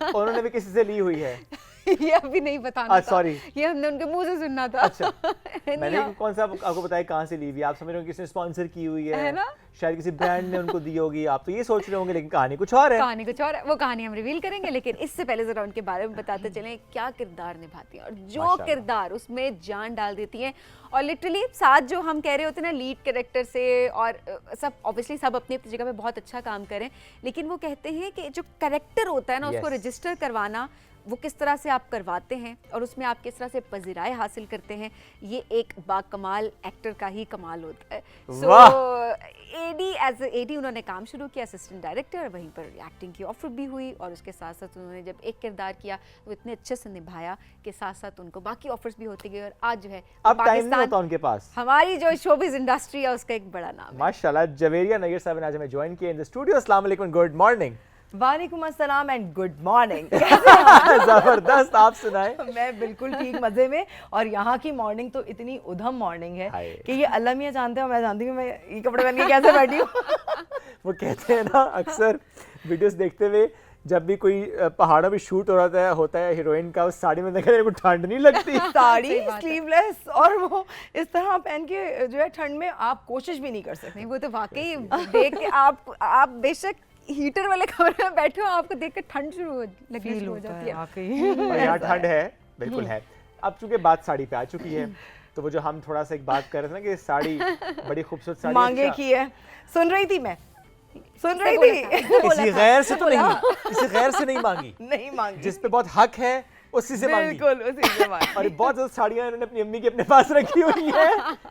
उन्होंने भी किसी से ली हुई है? ये अभी नहीं बताना था। सॉरी, ये हमने उनके मुंह से सुनना था। अच्छा मैंने कौन सा आपको बताया कहाँ से ली हुई? आप समझ रहे हो किसने स्पॉन्सर की हुई है ना? शायद किसी ब्रांड ने उनको दी होगी, आप तो ये सोच रहे होंगे, लेकिन कहानी कुछ और है। कहानी कुछ और है, वो कहानी हम रिवील करेंगे, लेकिन इससे पहले जरा उनके बारे में बताते चलें क्या किरदार निभाती हैं और जो किरदार उसमें जान डाल देती हैं। और लिटरली साथ जो हम कह रहे होते हैं ना लीड कैरेक्टर से, और सब ऑब्वियसली सब अपनी अपनी जगह पे बहुत अच्छा काम करें, लेकिन वो कहते हैं कि जो कैरेक्टर होता है ना उसको रजिस्टर करवाना, वो किस तरह से आप करवाते हैं और उसमें आप किस तरह से पज़िराए हासिल करते हैं, ये एक बाकमाल एक्टर का ही कमाल होता है। एज एडी उन्होंने काम शुरू किया, असिस्टेंट डायरेक्टर, वहीं पर एक्टिंग की ऑफर भी हुई और उसके साथ साथ उन्होंने जब एक किरदार किया वो इतने अच्छे से निभाया कि साथ साथ उनको बाकी ऑफर्स भी होती गई और आज जो है अब टाइम नहीं होता उनके पास। हमारी जो शोबिज़ इंडस्ट्री है उसका एक बड़ा नाम है। माशाल्लाह, जवेरिया नैयर साहब ने आज हमें ज्वाइन किया इन द स्टूडियो। अस्सलाम वालेकुम, गुड मॉर्निंग। वालेकुम अस्सलाम एंड गुड मॉर्निंग। जबरदस्त, आप सुनाएं। मैं बिल्कुल ठीक मजे में, और यहाँ की मॉर्निंग तो इतनी उधम मॉर्निंग है कि ये अल्लाह मियां जानते हो, मैं जानती हूँ मैं ये कपड़े पहन के कैसे बैठी हूँ। वो कहते हैं ना अक्सर वीडियोस देखते हुए, जब भी कोई पहाड़ों में शूट हो रहा होता है हीरोइन का, उस साड़ी में देखा मेरे को ठंड नहीं लगती। साड़ी स्लीवलेस और वो इस तरह पहन के जो है ठंड में आप कोशिश भी नहीं कर सकते। वो तो वाकई देख के आप बेशक हीटर वाले कमरे में बैठे हो, आपको देखकर ठंड लगनी शुरू हो जाती है। और यहाँ ठंड है, बिल्कुल है। अब चूंकि बात साड़ी पे आ चुकी है, तो वो जो हम थोड़ा सा एक बात कर रहे थे ना कि साड़ी बड़ी खूबसूरत साड़ी मांगे की है, सुन रही थी मैं, सुन रही थी। किसी गैर से तो नहीं, किसी गैर से नहीं मांगी, नहीं मांगी, जिस पे बहुत हक है उसी से मांगी। बिल्कुल उसी से मांगी। और बहुत ज़्यादा साड़ियाँ इन्होंने अपनी अम्मी की अपने पास रखी हुई है।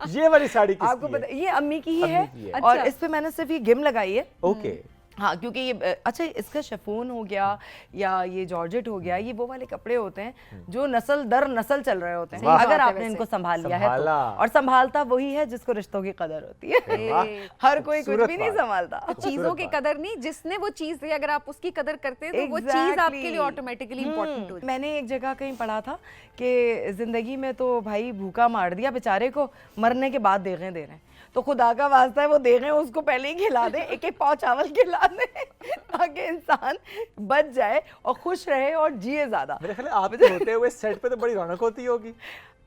ये वाली साड़ी किसकी आपको पता, ये अम्मी की ही अम्मी है, की है। और इस पे मैंने सिर्फ ये गिम लगाई है। ओके, हाँ, क्योंकि ये अच्छा इसका शिफॉन हो गया या ये जॉर्जेट हो गया, ये वो वाले कपड़े होते हैं जो नस्ल दर नस्ल चल रहे होते हैं, अगर आपने इनको संभाल लिया है तो। और संभालता वही है जिसको रिश्तों की कदर होती है। हर कोई कुछ भी नहीं संभालता। तो चीजों की कदर नहीं, जिसने वो चीज दी अगर आप उसकी कदर करते हैं तो वो चीज आपके लिए ऑटोमेटिकली इंपॉर्टेंट होती है। मैंने एक जगह कहीं पढ़ा था कि जिंदगी में तो भाई भूखा मार दिया बेचारे को, मरने के बाद देखें दे रहे हैं, तो खुदा का वास्ता है वो दे रहे हैं उसको पहले ही खिला दे, एक एक पाव चावल खिला दे, ताकि इंसान बच जाए और खुश रहे और जिए ज्यादा। मेरे ख्याल आप होते हुए सेट पे तो बड़ी रौनक होती होगी।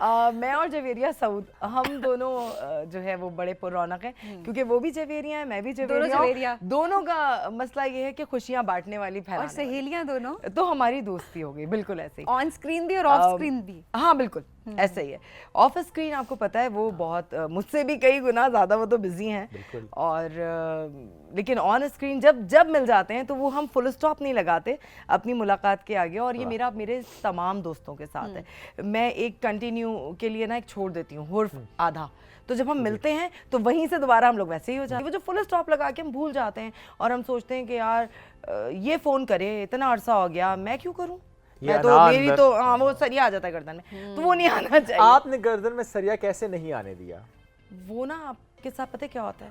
मैं और जवेरिया सऊद, हम दोनों जो है वो बड़े पुरौनक हैं, क्योंकि वो भी जवेरिया है, मैं भी जवेरिया। दोनों का मसला ये है कि खुशियां बांटने वाली फैलाने, और सहेलियां दोनों, तो हमारी दोस्ती हो गई बिल्कुल ऐसे ही, ऑन स्क्रीन भी और ऑफ स्क्रीन भी। हाँ बिल्कुल ऐसे ही है। ऑफ स्क्रीन आपको पता है वो बहुत मुझसे भी कई गुना ज्यादा वो तो बिजी हैं, और लेकिन ऑन स्क्रीन जब मिल जाते हैं तो वो हम फुल स्टॉप नहीं लगाते अपनी मुलाकात के आगे, और ये मेरे तमाम दोस्तों के साथ है। मैं एक कंटिन्यू के लिए ना एक छोड़ देती हूँ हुर्फ आधा, तो जब हम मिलते हैं तो वहीं से दोबारा हम लोग वैसे ही हो जाते हैं। वो जो फुल स्टॉप लगा के हम भूल जाते हैं और हम सोचते हैं कि यार ये फ़ोन करे, इतना अरसा हो गया, मैं क्यों करूँ, मैं तो मेरी तो हाँ वो सरिया आ जाता है गर्दन में, तो वो नहीं आना चाहिए। आपने गर्दन में सरिया कैसे नहीं आने दिया? वो ना आपके साथ पता क्या होता है,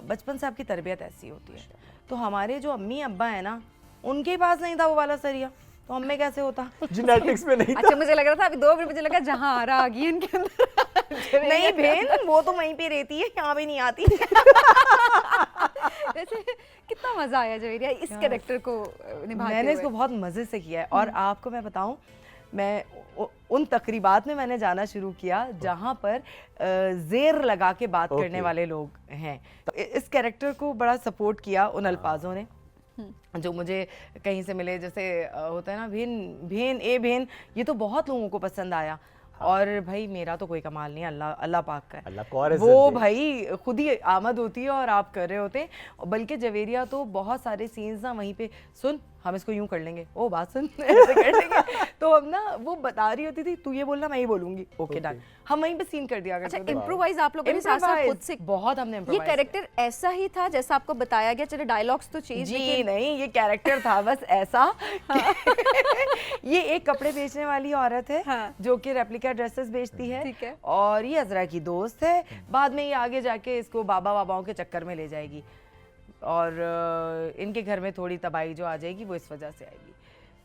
बचपन से आपकी तरबियत ऐसी होती है, तो हमारे जो अम्मी अब्बा है ना उनके पास नहीं था वो वाला सरिया, तो हमें कैसे होता? जेनेटिक्स में नहीं था। अच्छा, मुझे लग रहा था अभी 2 मिनट मुझे लगा जहाँ आ रहा आ गई इनके अंदर। नहीं बहन, वो तो वहीं पे रहती है, यहाँ भी नहीं आती। वैसे कितना मजा आया जवेरिया इस कैरेक्टर को निभाते मैंने इसको बहुत मजे से किया है, और आपको मैं बताऊं, मैं उन तकरीबात में मैंने जाना शुरू किया जहाँ पर जेर लगा के बात करने वाले लोग हैं, तो इस कैरेक्टर को बड़ा सपोर्ट किया उन अल्फाजों ने जो मुझे कहीं से मिले, जैसे होता है ना भेन ए भेन, ये तो बहुत लोगों को पसंद आया। और भाई मेरा तो कोई कमाल नहीं, अल्लाह पाक का है, वो भाई खुद ही आमद होती है और आप कर रहे होते हैं। बल्कि जवेरिया तो बहुत सारे सीन्स ना वहीं पे, सुन हम इसको यूं कर लेंगे, ओ बात सुन ऐसे कर लेंगे, तो अब ना वो बता रही होती थी तू ये बोलना मैं ही बोलूंगी, ओके डन, हम वहीं पे सीन कर दिया करते थे। अच्छा, इम्प्रोवाइज आप लोगों ने साथ-साथ खुद से बहुत हमने ये कैरेक्टर ऐसा ही था जैसा आपको बताया गया, चलो डायलॉग्स तो चेंज जी नहीं, ये कैरेक्टर था बस ऐसा। ये एक कपड़े बेचने वाली औरत है जो कि रेप्लिका ड्रेसेस बेचती है, और ये अजरा की दोस्त है, बाद में ये आगे जाके इसको बाबाओं के चक्कर में ले जाएगी, और इनके घर में थोड़ी तबाही जो आ जाएगी वो इस वजह से आएगी।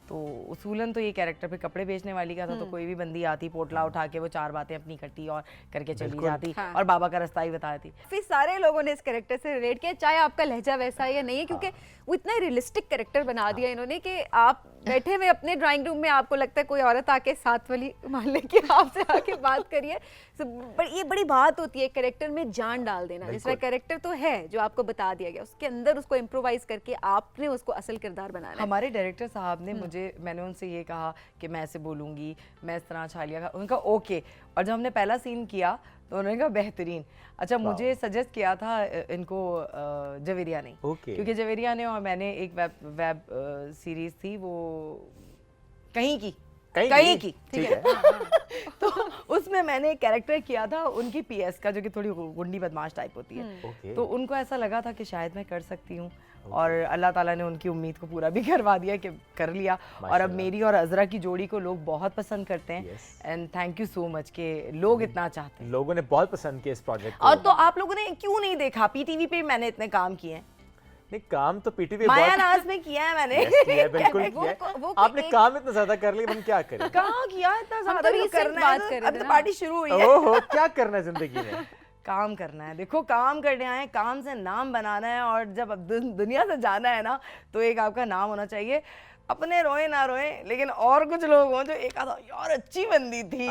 तो उसूलन तो ये कैरेक्टर पे कपड़े बेचने वाली का था, तो कोई भी बंदी आती पोटला उठा के वो 4 बातें अपनी इकट्ठी और करके चली जाती और बाबा का रास्ता ही बताती। फिर सारे लोगों ने इस कैरेक्टर से रिलेट किया, चाहे आपका लहजा वैसा है या नहीं है, क्योंकि वो इतना रियलिस्टिक कैरेक्टर बना दिया इन्होंने कि आप बैठे हुए अपने ड्राइंग रूम में आपको लगता है कोई औरत आके साथ वाली मान ले कि आपसे आके बात करिए। ये बड़ी बात होती है कैरेक्टर में जान डाल देना। जिस तरह कैरेक्टर तो है जो आपको बता दिया गया, उसके अंदर उसको इम्प्रोवाइज करके आपने उसको असल किरदार बनाना है। हमारे डायरेक्टर साहब ने मैंने उनसे ये कहा कि मैं ऐसे बोलूँगी, मैं इस तरह छालिया का, उनका ओके। और जब हमने पहला सीन किया तो उन्होंने कहा बेहतरीन। अच्छा, मुझे सजेस्ट किया था इनको जवेरिया ने, क्योंकि जवेरिया ने और मैंने एक वेब सीरीज थी वो कहीं की ठीक है तो उसमें मैंने एक कैरेक्टर किया था उनकी पीएस का, जो कि थोड़ी गुंडी बदमाश टाइप होती है। तो उनको ऐसा लगा था कि शायद मैं कर सकती हूँ, और अल्लाह ताला ने उनकी उम्मीद को पूरा भी करवा दिया कि कर लिया। और अब मेरी और अजरा की जोड़ी को लोग बहुत पसंद करते हैं, and thank you so much कि लोग इतना चाहते हैं। लोगों ने बहुत पसंद किया इस प्रोजेक्ट को। और तो आप लोगों ने क्यों नहीं देखा, पीटीवी पे मैंने इतने काम किए हैं। नहीं, काम तो पीटीवी मायानाज में किया है मैंने। किया है, बिल्कुल किया है। आपने काम इतना ज्यादा कर लिया, हम क्या करें? कहाँ किया इतना ज्यादा करना है, अब तो पार्टी शुरू हुई है। ओहो, क्या करना है जिंदगी में? काम करना है। देखो, काम करने आए, काम से नाम बनाना है, और जब अब दुनिया से जाना है ना, तो एक आपका नाम होना चाहिए। अपने रोए ना रोए, लेकिन और कुछ लोग हों जो एक आधा यार अच्छी बंदी थी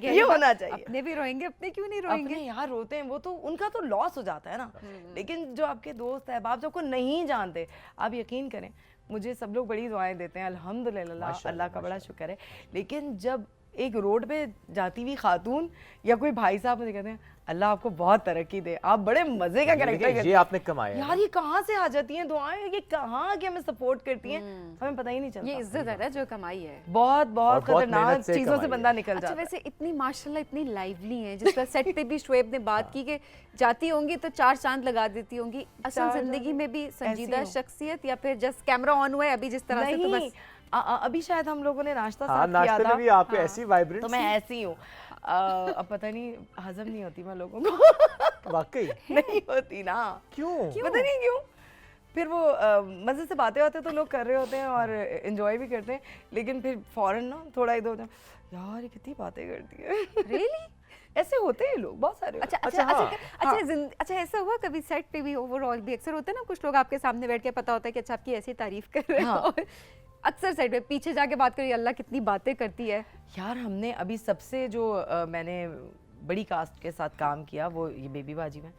ये होना चाहिए। अपने भी रोएंगे, अपने क्यों नहीं रोएंगे? अपने यार रोते हैं, वो तो उनका तो लॉस हो जाता है ना। लेकिन जो आपके दोस्त है, आप सबको नहीं जानते, आप यकीन करें, मुझे सब लोग बड़ी दुआएं देते हैं, अल्हम्दुलिल्लाह, अल्लाह का बड़ा शुक्र है। लेकिन जब एक रोड पे जाती हुई खातून या कोई भाई साहब मुझे कहते हैं अल्लाह आपको बहुत तरक्की दे, आप बड़े मजे का कैरेक्टर करते हैं, ये आपने कमाया यार, ये कहाँ से आ जाती हैं दुआएं, ये कहाँ के हमें सपोर्ट करती हैं, हमें पता ही नहीं चलता। ये इज्जत है ना जो कमाई है। बहुत बहुत खतरनाक चीजों से बंदा निकल जाता है। वैसे इतनी माशाल्लाह इतनी लाइवली है, जिस तरह सेट पे भी शोएब ने बात की कि जाती होंगी तो 4 चांद लगा देती होंगी, असल जिंदगी में भी संजीदा शख्सियत या फिर जस्ट कैमरा ऑन हुआ है अभी जिस तरह से, तो बस अभी शायद हम लोगों ने नाश्ता साथ किया था। नाश्ते में भी आप ऐसी वाइब्रेंट, तो मैं ऐसी हूँ। अब पता नहीं, हजम नहीं होती मैं लोगों को। वाकई नहीं होती ना। क्यों? पता नहीं क्यों। फिर वो मजे से बातें होते तो लोग कर रहे होते हैं और एंजॉय भी करते हैं, लेकिन फिर फौरन ना थोड़ा इधर उधर, यार ये कितनी बातें करती है। रियली ऐसे होते हैं लोग बहुत सारे। अच्छा ऐसा हुआ कभी सेट पे भी, ओवरऑल भी अक्सर होता है ना, कुछ लोग आपके सामने बैठ के पता होता है कि अच्छा आपकी ऐसी तारीफ कर रहे हैं, और अक्सर साइड पे पीछे जाके बात करिए अल्लाह कितनी बातें करती है। यार हमने अभी सबसे जो मैंने बड़ी कास्ट के साथ काम किया वो ये बेबी बाजी में,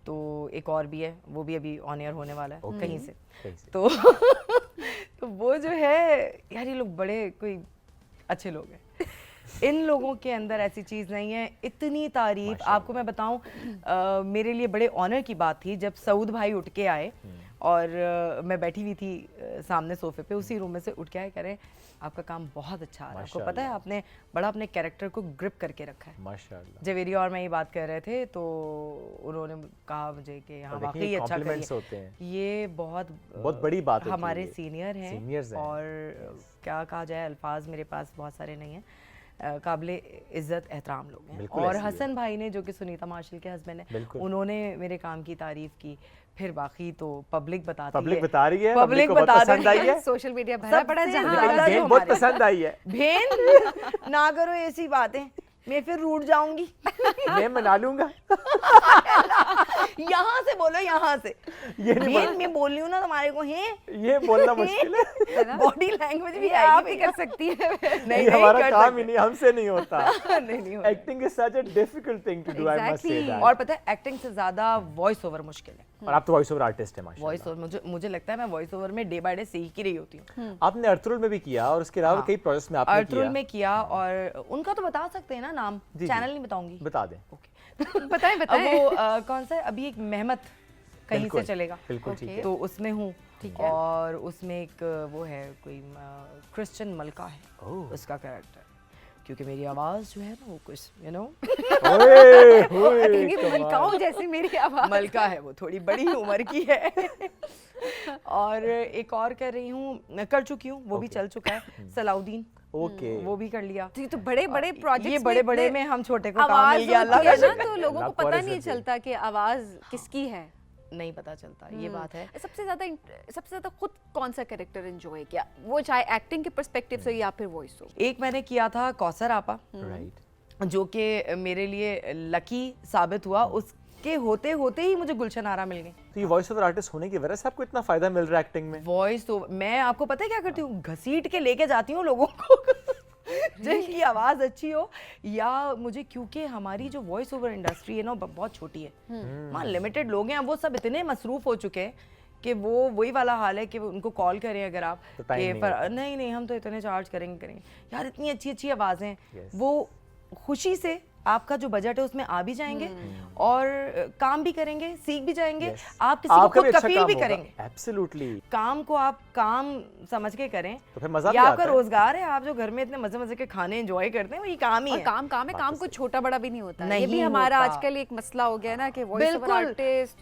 तो एक और भी है, वो भी अभी ऑन एयर होने वाला है कहीं से। तो तो वो जो है यार, ये लोग बड़े कोई अच्छे लोग हैं। इन लोगों के अंदर ऐसी चीज़ नहीं है, इतनी तारीफ आपको मैं बताऊं। मेरे लिए बड़े ऑनर की बात थी जब सऊद भाई उठ के आए और मैं बैठी हुई थी सामने सोफे पे, उसी रूम में से उठ के आए, कह रहे आपका काम बहुत अच्छा आ रहा है, आपको पता है आपने बड़ा अपने कैरेक्टर को ग्रिप करके रखा है। माशाल्लाह। जवेरिया और मैं ये बात कर रहे थे तो उन्होंने कहा मुझे कि हाँ वाकई अच्छा करिए, ये बहुत बड़ी बात है, हमारे सीनियर हैं और क्या कहा जाए, अल्फाज मेरे पास बहुत सारे नहीं हैं, काबिले इज्जत एहतराम लोग हैं। और हसन भाई ने, जो कि सुनीता मार्शल के हस्बैंड हैं, उन्होंने मेरे काम की तारीफ की। फिर बाकी तो पब्लिक बता रही है, पब्लिक बता रही है, सोशल मीडिया भरा पड़ा है, जहां बहुत पसंद आई है। भेन ना करो ऐसी बातें, मैं फिर रूठ जाऊंगी। मैं मना लूंगा। यहाँ से बोलो, यहाँ से। ये नहीं मैं बोल रही हूँ ना तुम्हारे को, है ये बोलना मुश्किल है। बॉडी लैंग्वेज भी आप ही कर सकती है। नहीं, हमारा काम ही नहीं, हमसे नहीं होता। नहीं acting is such a difficult thing to do, I must say that. और पता है एक्टिंग से ज्यादा वॉइस ओवर मुश्किल है। और आप तो वॉइस ओवर आर्टिस्ट है माशाल्लाह। वॉइस ओवर मुझे लगता है मैं वॉइस ओवर में डे बाय डे सीख ही रही होती हूँ। आपने अर्तुरुल में भी किया और उसके अलावा कई प्रोजेक्ट्स में आपने किया। अर्तुरुल में किया, और उनका तो बता सकते हैं ना नाम, चैनल नहीं बताऊंगी। बता दें। ओके बताएं। वो कौन सा है अभी, एक मेहमत कहीं से चलेगा, बिल्कुल ठीक है, तो उसमें हूँ। और उसमें एक वो है कोई क्रिश्चियन मलका है उसका कैरेक्टर, क्योंकि मेरी आवाज जो है ना वो कुछ मलकाओं जैसी मेरी आवाज, मलका है, वो थोड़ी बड़ी उम्र की है। और एक और कर रही हूँ, कर चुकी हूँ, वो भी चल चुका है, सलाउद्दीन। ओके, वो भी कर लिया। तो बड़े बड़े प्रोजेक्ट्स, ये बड़े बड़े में हम छोटे को काम मिल गया, अल्लाह का शुक्र। तो लोगों को पता नहीं चलता कि आवाज किसकी है। नहीं पता चलता, ये बात है। सबसे ज़्यादा खुद कौन सा कैरेक्टर एंजॉय किया, वो चाहे एक्टिंग के पर्सपेक्टिव से या फिर वॉइस हो? एक मैंने किया था कौसर आपा, राइट, जो कि मेरे लिए लकी साबित हुआ, उसके होते होते ही मुझे गुलशन आरा मिल गई। तो ये वॉइस ओवर आर्टिस्ट होने की वजह से आपको इतना फायदा मिल रहा है एक्टिंग में? वॉइस तो मैं आपको पता है क्या करती हूँ, घसीट के लेके जाती हूँ लोगों को जिनकी आवाज़ अच्छी हो, या मुझे, क्योंकि हमारी जो वॉइस ओवर इंडस्ट्री है ना बहुत छोटी है, वहाँ लिमिटेड लोग हैं, वो सब इतने मसरूफ़ हो चुके हैं कि वो वही वाला हाल है कि उनको कॉल करें अगर आप तो कि नहीं हम तो इतने चार्ज करेंगे यार, इतनी अच्छी अच्छी आवाज़ें हैं, वो खुशी से आपका जो बजट है उसमें आ भी जाएंगे और काम भी करेंगे, सीख भी जाएंगे, आप किसी को खुद कफील भी करेंगे। एब्सोल्युटली, काम को आप काम समझ के करें तो फिर मजा भी या आता आपका है। रोजगार है, आप जो घर में इतने मजे मजे के खाने एंजॉय करते हैं, वही काम ही और है। काम है, काम को छोटा बड़ा भी नहीं होता है। ये भी नहीं हमारा होता। आजकल एक मसला हो गया ना कि वॉइस ओवर बिल्कुल।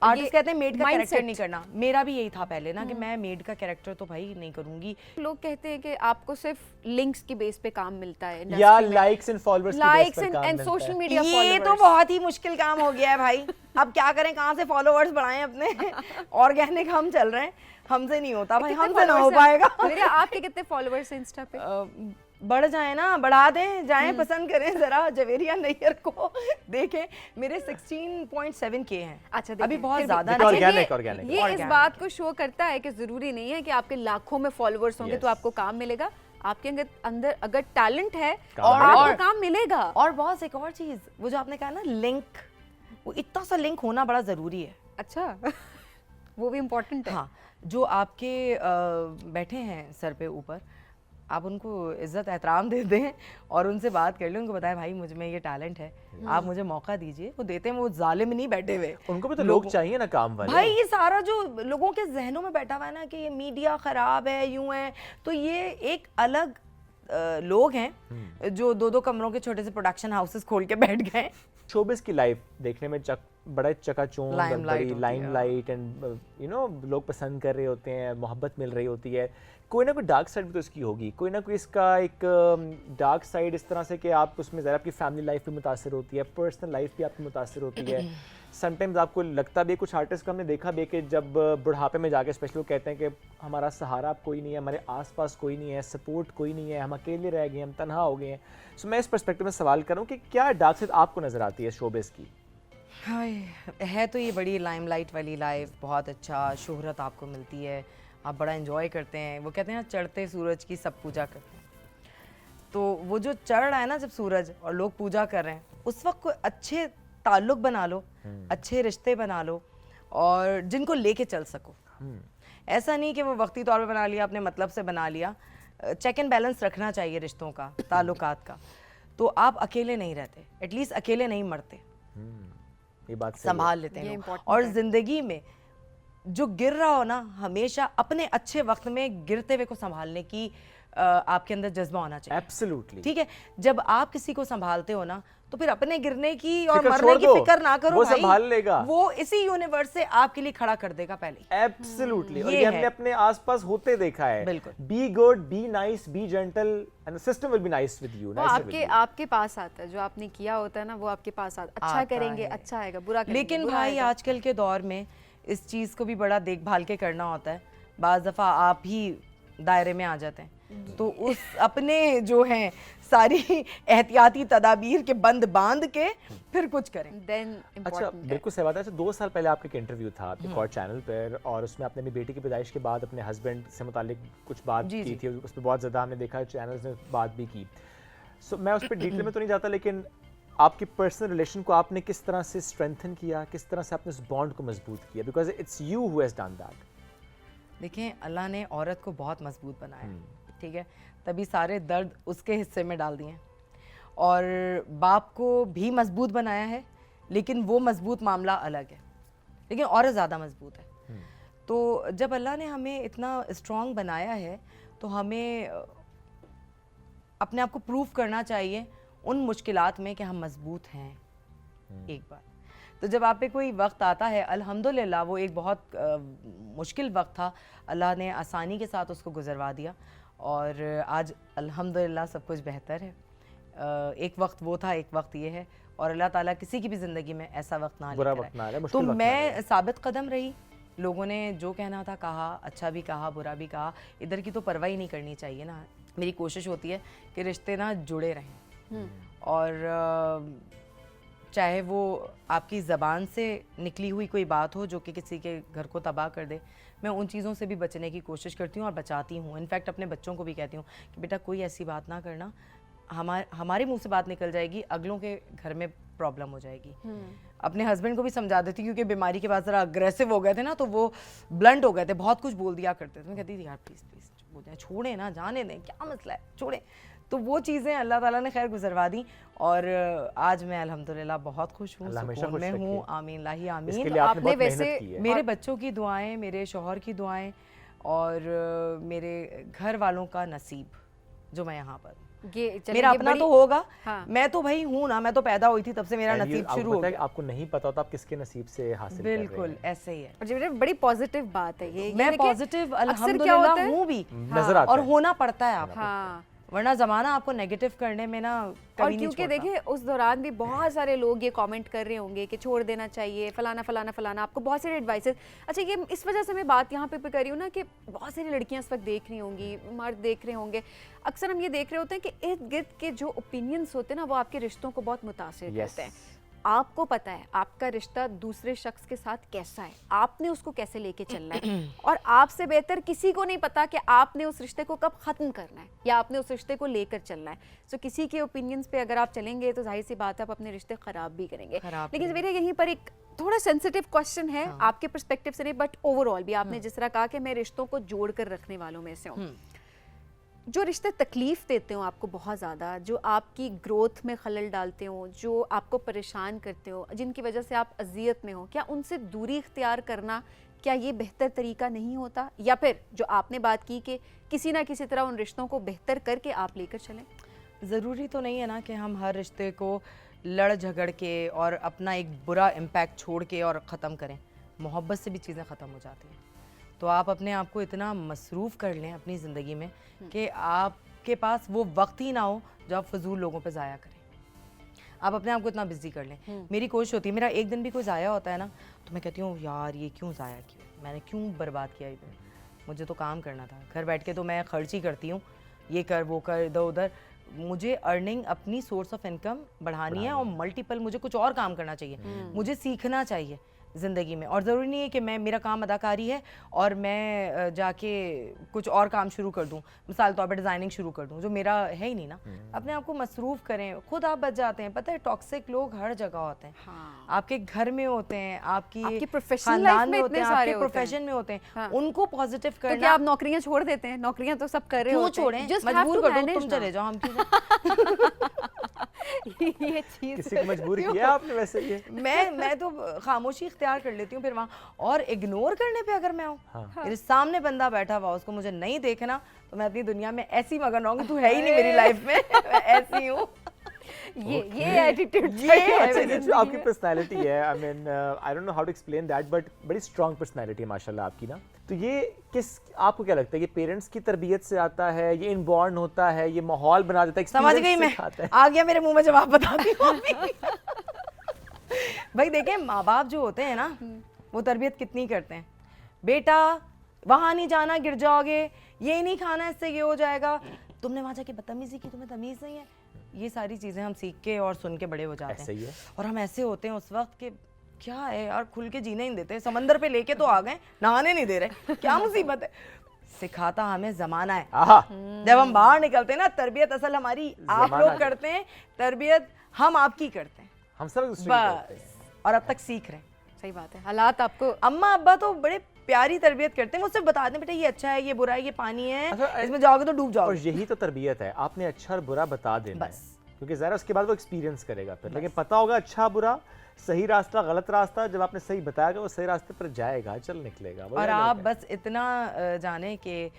आर्टिस्ट कहते हैं मेड का कैरेक्टर नहीं करना, मेरा भी यही था पहले ना कि मैं मेड का कैरेक्टर तो भाई नहीं करूंगी। लोग कहते हैं कि आपको सिर्फ लिंक्स की बेस पे काम मिलता है या likes and followers likes and social media ये तो फॉलोअर्स। बहुत ही मुश्किल काम हो गया है भाई। अब क्या करें, कहाँ से फॉलोअर्स बढ़ाएं अपने? ऑर्गेनिक हम चल रहे हैं, हमसे नहीं होता भाई, हमसे ना हो पाएगा। आपके कितने फॉलोअर्स हैं इंस्टा पे? बढ़ जाए ना, बढ़ा दें, जाएं, पसंद करें, जरा जवेरिया नैयर को देखें। मेरे 16.7 के हैं। अच्छा, अभी बहुत ज्यादा नहीं। नहीं। ऑर्गेनिक ये इस बात को शो करता है कि जरूरी नहीं है कि आपके लाखों में फॉलोअर्स होंगे तो आपको काम मिलेगा। आपके अंदर अगर टैलेंट है और आपको काम मिलेगा। और बहुत एक और चीज, वो जो आपने कहा ना लिंक, वो इतना सा लिंक होना बड़ा जरूरी है। अच्छा वो भी इम्पोर्टेंट है। हाँ, जो आपके बैठे हैं सर पे ऊपर, आप उनको इज्जत एहतराम दे दें और उनसे बात कर लें, उनको बताएं भाई मुझ में ये टैलेंट है, आप मुझे मौका दीजिए। वो देते हैं, वो जालिम नहीं बैठे हुए। उनको भी तो लोग चाहिए ना काम वाले। भाई ये सारा जो लोगों के जहनों में बैठा हुआ है ना कि ये मीडिया खराब है, यूं है, तो ये एक अलग लोग हैं जो दो कमरों के छोटे से प्रोडक्शन हाउसेस खोल के बैठ गए। शोबिस की लाइफ देखने में बड़ा चकाचौंध, बड़ी लाइमलाइट एंड लोग पसंद कर रहे होते हैं, मोहब्बत मिल रही होती है। कोई ना कोई डार्क साइड भी तो इसकी होगी, कोई ना कोई इसका एक डार्क साइड इस तरह से कि आप उसमें ज़रा आपकी फैमिली लाइफ भी मुतासर होती है, पर्सनल लाइफ भी आपकी मुतासर होती है। समटाइम्स आपको लगता भी, कुछ आर्टिस्ट का हमने देखा भी कि जब बुढ़ापे में जाके स्पेशली वो कहते हैं कि हमारा सहारा अब कोई नहीं है, हमारे आसपास कोई नहीं है, सपोर्ट कोई नहीं है, हम अकेले रह गए, हम तन्हा हो गए हैं। सो मैं इस पर्सपेक्टिव में सवाल करूँ कि क्या डार्क साइड आपको नज़र आती है शोबिस की? हाय, है तो ये बड़ी लाइमलाइट वाली लाइफ, बहुत अच्छा शोहरत आपको मिलती है, आप बड़ा एंजॉय करते हैं। वो कहते हैं ना, चढ़ते सूरज की सब पूजा करते हैं। तो वो जो चढ़ रहा है ना जब सूरज और लोग पूजा कर रहे हैं, उस वक्त कोई अच्छे ताल्लुक बना लो, अच्छे रिश्ते बना लो और जिनको लेके चल सको। ऐसा नहीं कि वो वक्ती तौर पे बना लिया, अपने मतलब से बना लिया। चेक एंड बैलेंस रखना चाहिए रिश्तों का, ताल्लुकात का। तो आप अकेले नहीं रहते, एटलीस्ट अकेले नहीं मरते, ये बात संभाल लेते हैं लोग। और जिंदगी में जो गिर रहा हो ना, हमेशा अपने अच्छे वक्त में गिरते हुए को संभालने की आपके अंदर जज्बा होना चाहिए। एब्सोल्युटली, ठीक है। जब आप किसी को संभालते हो ना, तो फिर अपने गिरने की और मरने की फिक्र ना करो, वो भाई संभाल लेगा, वो इसी यूनिवर्स से आपके लिए खड़ा कर देगा पहले। एब्सोल्युटली। और ये हमने अपने आसपास होते देखा है। बिल्कुल। Be good, be nice, B gentle and the system will be nice with you. आपके पास आता है, जो आपने किया होता है ना, वो आपके पास आता। अच्छा करेंगे अच्छा आएगा, बुरा करेंगे लेकिन भाई आजकल के दौर में इस चीज़ को भी बड़ा देखभाल के करना होता है। बाज़ दफ़ा आप ही दायरे में आ जाते हैं, तो उस अपने जो हैं सारी एहतियाती तदाबीर के बंद बांध के फिर कुछ करें। अच्छा, बिल्कुल सही बात है। 2 साल पहले आपका एक इंटरव्यू था एक और चैनल पर, और उसमें आपने अपनी बेटी की पैदाइश के बाद अपने हस्बैंड से मुतालिक कुछ बात की थी। उस पर बहुत ज़्यादा हमने देखा चैनल्स ने बात भी की। सो मैं उस पर डिटेल में तो नहीं जाता, लेकिन आपकी पर्सनल रिलेशन को आपने किस तरह से स्ट्रेंथन किया, किस तरह से आपने उस बॉन्ड को मजबूत किया? Because it's you who has done that. देखें, अल्लाह ने औरत को बहुत मजबूत बनाया, ठीक है, तभी सारे दर्द उसके हिस्से में डाल दिए। और बाप को भी मजबूत बनाया है, लेकिन वो मजबूत मामला अलग है, लेकिन औरत ज़्यादा मजबूत है। तो जब अल्लाह ने हमें इतना स्ट्रॉन्ग बनाया है, तो हमें अपने आप को प्रूव करना चाहिए उन मुश्किलात में कि हम मजबूत हैं। एक बार तो जब आप पे कोई वक्त आता है, अल्हम्दुलिल्लाह वो एक बहुत मुश्किल वक्त था, अल्लाह ने आसानी के साथ उसको गुजरवा दिया और आज अल्हम्दुलिल्लाह सब कुछ बेहतर है। एक वक्त वो था, एक वक्त ये है, और अल्लाह ताला किसी की भी ज़िंदगी में ऐसा वक्त ना बुरा लेकर वक्त ना आए, आए। मुश्किल तो वक्त ना मैं साबित कदम रही, लोगों ने जो कहना था कहा, अच्छा भी कहा बुरा भी कहा, इधर की तो परवाह ही नहीं करनी चाहिए ना। मेरी कोशिश होती है कि रिश्ते ना जुड़े रहें, और चाहे वो आपकी ज़बान से निकली हुई कोई बात हो जो कि किसी के घर को तबाह कर दे, मैं उन चीज़ों से भी बचने की कोशिश करती हूँ और बचाती हूँ। इनफैक्ट अपने बच्चों को भी कहती हूँ कि बेटा कोई ऐसी बात ना करना, हमारे मुंह से बात निकल जाएगी, अगलों के घर में प्रॉब्लम हो जाएगी। अपने हस्बैंड को भी समझा देती हूँ, क्योंकि बीमारी के बाद ज़रा अग्रेसिव हो गए थे ना, तो वो ब्लंट हो गए थे, बहुत कुछ बोल दिया करते थे। मैं कहती थी यार प्लीज़ बोल दें, छोड़ें ना, जाने दें, क्या मसला है, छोड़ें। तो वो चीज़ें अल्लाह ताला ने खैर गुजरवा दी, और आज मैं अल्हम्दुलिल्लाह बहुत खुश हूँ, सुकून में हूँ। आमीन लाही आमीन। आपने वैसे मेरे बच्चों की दुआएं, मेरे शौहर की दुआएं, और मेरे घर वालों का नसीब जो मैं यहाँ पर मेरा अपना तो होगा। हाँ। मैं तो भाई हूँ ना, मैं तो पैदा हुई थी तब से मेरा नसीब शुरू हो गया। आपको नहीं पता होता आप किसके नसीब से हासिल कर रहे हैं। बिल्कुल ऐसे ही है, और बड़ी पॉजिटिव बात है ये। मैं पॉजिटिव अल्हम्दुलिल्लाह हूँ भी, नजर आता और है। होना पड़ता है आपको। हाँ। वरना ज़माना आपको नेगेटिव करने में ना कभी नहीं क्योंकि देखिए उस दौरान भी बहुत सारे लोग ये कमेंट कर रहे होंगे कि छोड़ देना चाहिए, फलाना फलाना फलाना, आपको बहुत सारे एडवाइसेस। अच्छा, ये इस वजह से मैं बात यहाँ पे कर रही हूँ ना कि बहुत सारी लड़कियाँ इस वक्त देख रही होंगी, मर्द देख रहे होंगे। अक्सर हम ये देख रहे होते हैं कि इर्द गिर्द के जो ओपिनियंस होते हैं ना, वो आपके रिश्तों को बहुत मुतासिर करते हैं। आपको पता है आपका रिश्ता दूसरे शख्स के साथ कैसा है, आपने उसको कैसे लेके चलना है, और आपसे बेहतर किसी को नहीं पता कि आपने उस रिश्ते को कब ख़त्म करना है या आपने उस रिश्ते को लेकर चलना है। सो किसी के ओपिनियंस पे अगर आप चलेंगे तो जाहिर सी बात है आप अपने रिश्ते ख़राब भी करेंगे। लेकिन मेरे यहीं पर एक थोड़ा सेंसिटिव क्वेश्चन है, आपके पर्सपेक्टिव से नहीं बट ओवरऑल भी। आपने जिस तरह कहा कि मैं रिश्तों को जोड़ कर रखने वालों में से हूँ, जो रिश्ते तकलीफ़ देते हो आपको बहुत ज़्यादा, जो आपकी ग्रोथ में खलल डालते हो, जो आपको परेशान करते हो, जिनकी वजह से आप अजियत में हो, क्या उनसे दूरी इख्तियार करना, क्या ये बेहतर तरीका नहीं होता? या फिर जो आपने बात की कि किसी ना किसी तरह उन रिश्तों को बेहतर करके आप लेकर चलें? ज़रूरी तो नहीं है ना कि हम हर रिश्ते को लड़ झगड़ के और अपना एक बुरा इम्पैक्ट छोड़ के और ख़त्म करें। मोहब्बत से भी चीज़ें ख़त्म हो जाती हैं। तो आप अपने आप को इतना मसरूफ़ कर लें अपनी ज़िंदगी में कि आपके पास वो वक्त ही ना हो जो आप फजूल लोगों पे ज़ाया करें। आप अपने आप को इतना बिजी कर लें। मेरी कोशिश होती है, मेरा एक दिन भी कोई ज़ाया होता है ना, तो मैं कहती हूँ यार ये क्यों ज़ाया किया, मैंने क्यों बर्बाद किया ये दिन, मुझे तो काम करना था। घर बैठ के तो मैं खर्च ही करती हूँ, ये कर वो कर इधर उधर। मुझे अर्निंग, अपनी सोर्स ऑफ इनकम बढ़ानी है, और मल्टीपल मुझे कुछ और काम करना चाहिए, मुझे सीखना चाहिए ज़िंदगी में। और ज़रूरी नहीं है कि मैं, मेरा काम अदाकारी है और मैं जाके कुछ और काम शुरू कर दूं, मिसाल तौर पर डिज़ाइनिंग शुरू कर दूं, जो मेरा है ही नहीं ना। अपने आप को मसरूफ़ करें, खुद आप बच जाते हैं। पता है टॉक्सिक लोग हर जगह होते हैं। हाँ। आपके घर में होते हैं, आपकी प्रोफेशनल लाइफ में होते हैं, आपके प्रोफेशन में होते हैं। हाँ। उनको पॉजिटिव करना। तो क्या आप नौकरियां छोड़ देते हैं? नौकरियां तो सब कर रहे होते हैं। क्यों छोड़ें? मजबूर कर दो, तुम चले जाओ, हम क्यों ये चीज़ किसी को मजबूर किया आपने? वैसे ये मैं तो खामोशी इख्तियार कर लेती हूँ फिर वहाँ, और इग्नोर करने पे अगर मैं हूँ, मेरे सामने बंदा बैठा हुआ, उसको मुझे नहीं देखना, तो मैं अपनी दुनिया में ऐसी मगन रहूंगी, तू है ही नहीं मेरी लाइफ में, मैं ऐसी हूँ। ये एटीट्यूड, ये जो आपकी पर्सनालिटी है, I mean I don't know how to explain that, but बड़ी स्ट्रांग पर्सनालिटी है माशाल्लाह आपकी ना। तो ये आपको क्या लगता है, ये पेरेंट्स की तरबियत से आता है, ये इनबॉर्न होता है, ये माहौल बना देता है? समझ गई मैं, आ गया मेरे मुंह में जवाब, बताती हूँ। भाई देखें, माँ बाप जो होते हैं ना, वो तरबियत कितनी करते हैं, बेटा वहाँ नहीं जाना गिर जाओगे, ये नहीं खाना इससे ये हो जाएगा, तुमने वहाँ जाके बदतमीजी की, तुम्हें तमीज़ नहीं है। ये सारी चीज़ें हम सीख के और सुन के बड़े हो जाते हैं, और हम ऐसे होते हैं उस वक्त के क्या है यार, खुल के जीने नहीं देते, समंदर पे लेके तो आ गए, नहाने नहीं दे रहे, क्या मुसीबत है। सिखाता हमें ज़माना है। जब हम बाहर निकलते हैं ना, तरबियत असल हमारी आप लोग करते हैं, तरबियत हम आपकी करते हैं, हम सब बस, और अब तक सीख रहे हैं। सही बात है। हालात आपको, अम्मा अब्बा तो बड़े प्यारी तरबियत करते हैं, मुझसे बता दें बेटा ये अच्छा है, ये बुरा है, ये पानी है, इसमें जाओगे तो डूब जाओगे। और यही तो तरबियत है, आपने अच्छा और बुरा बता देना बस, क्योंकि ज़रा उसके बाद वो एक्सपीरियंस करेगा फिर, लेकिन पता होगा अच्छा बुरा, सही रास्ता गलत रास्ता, जब आपने सही बताया वो सही रास्ते पर जाएगा, चल निकलेगा। और आप बस इतना जाने कि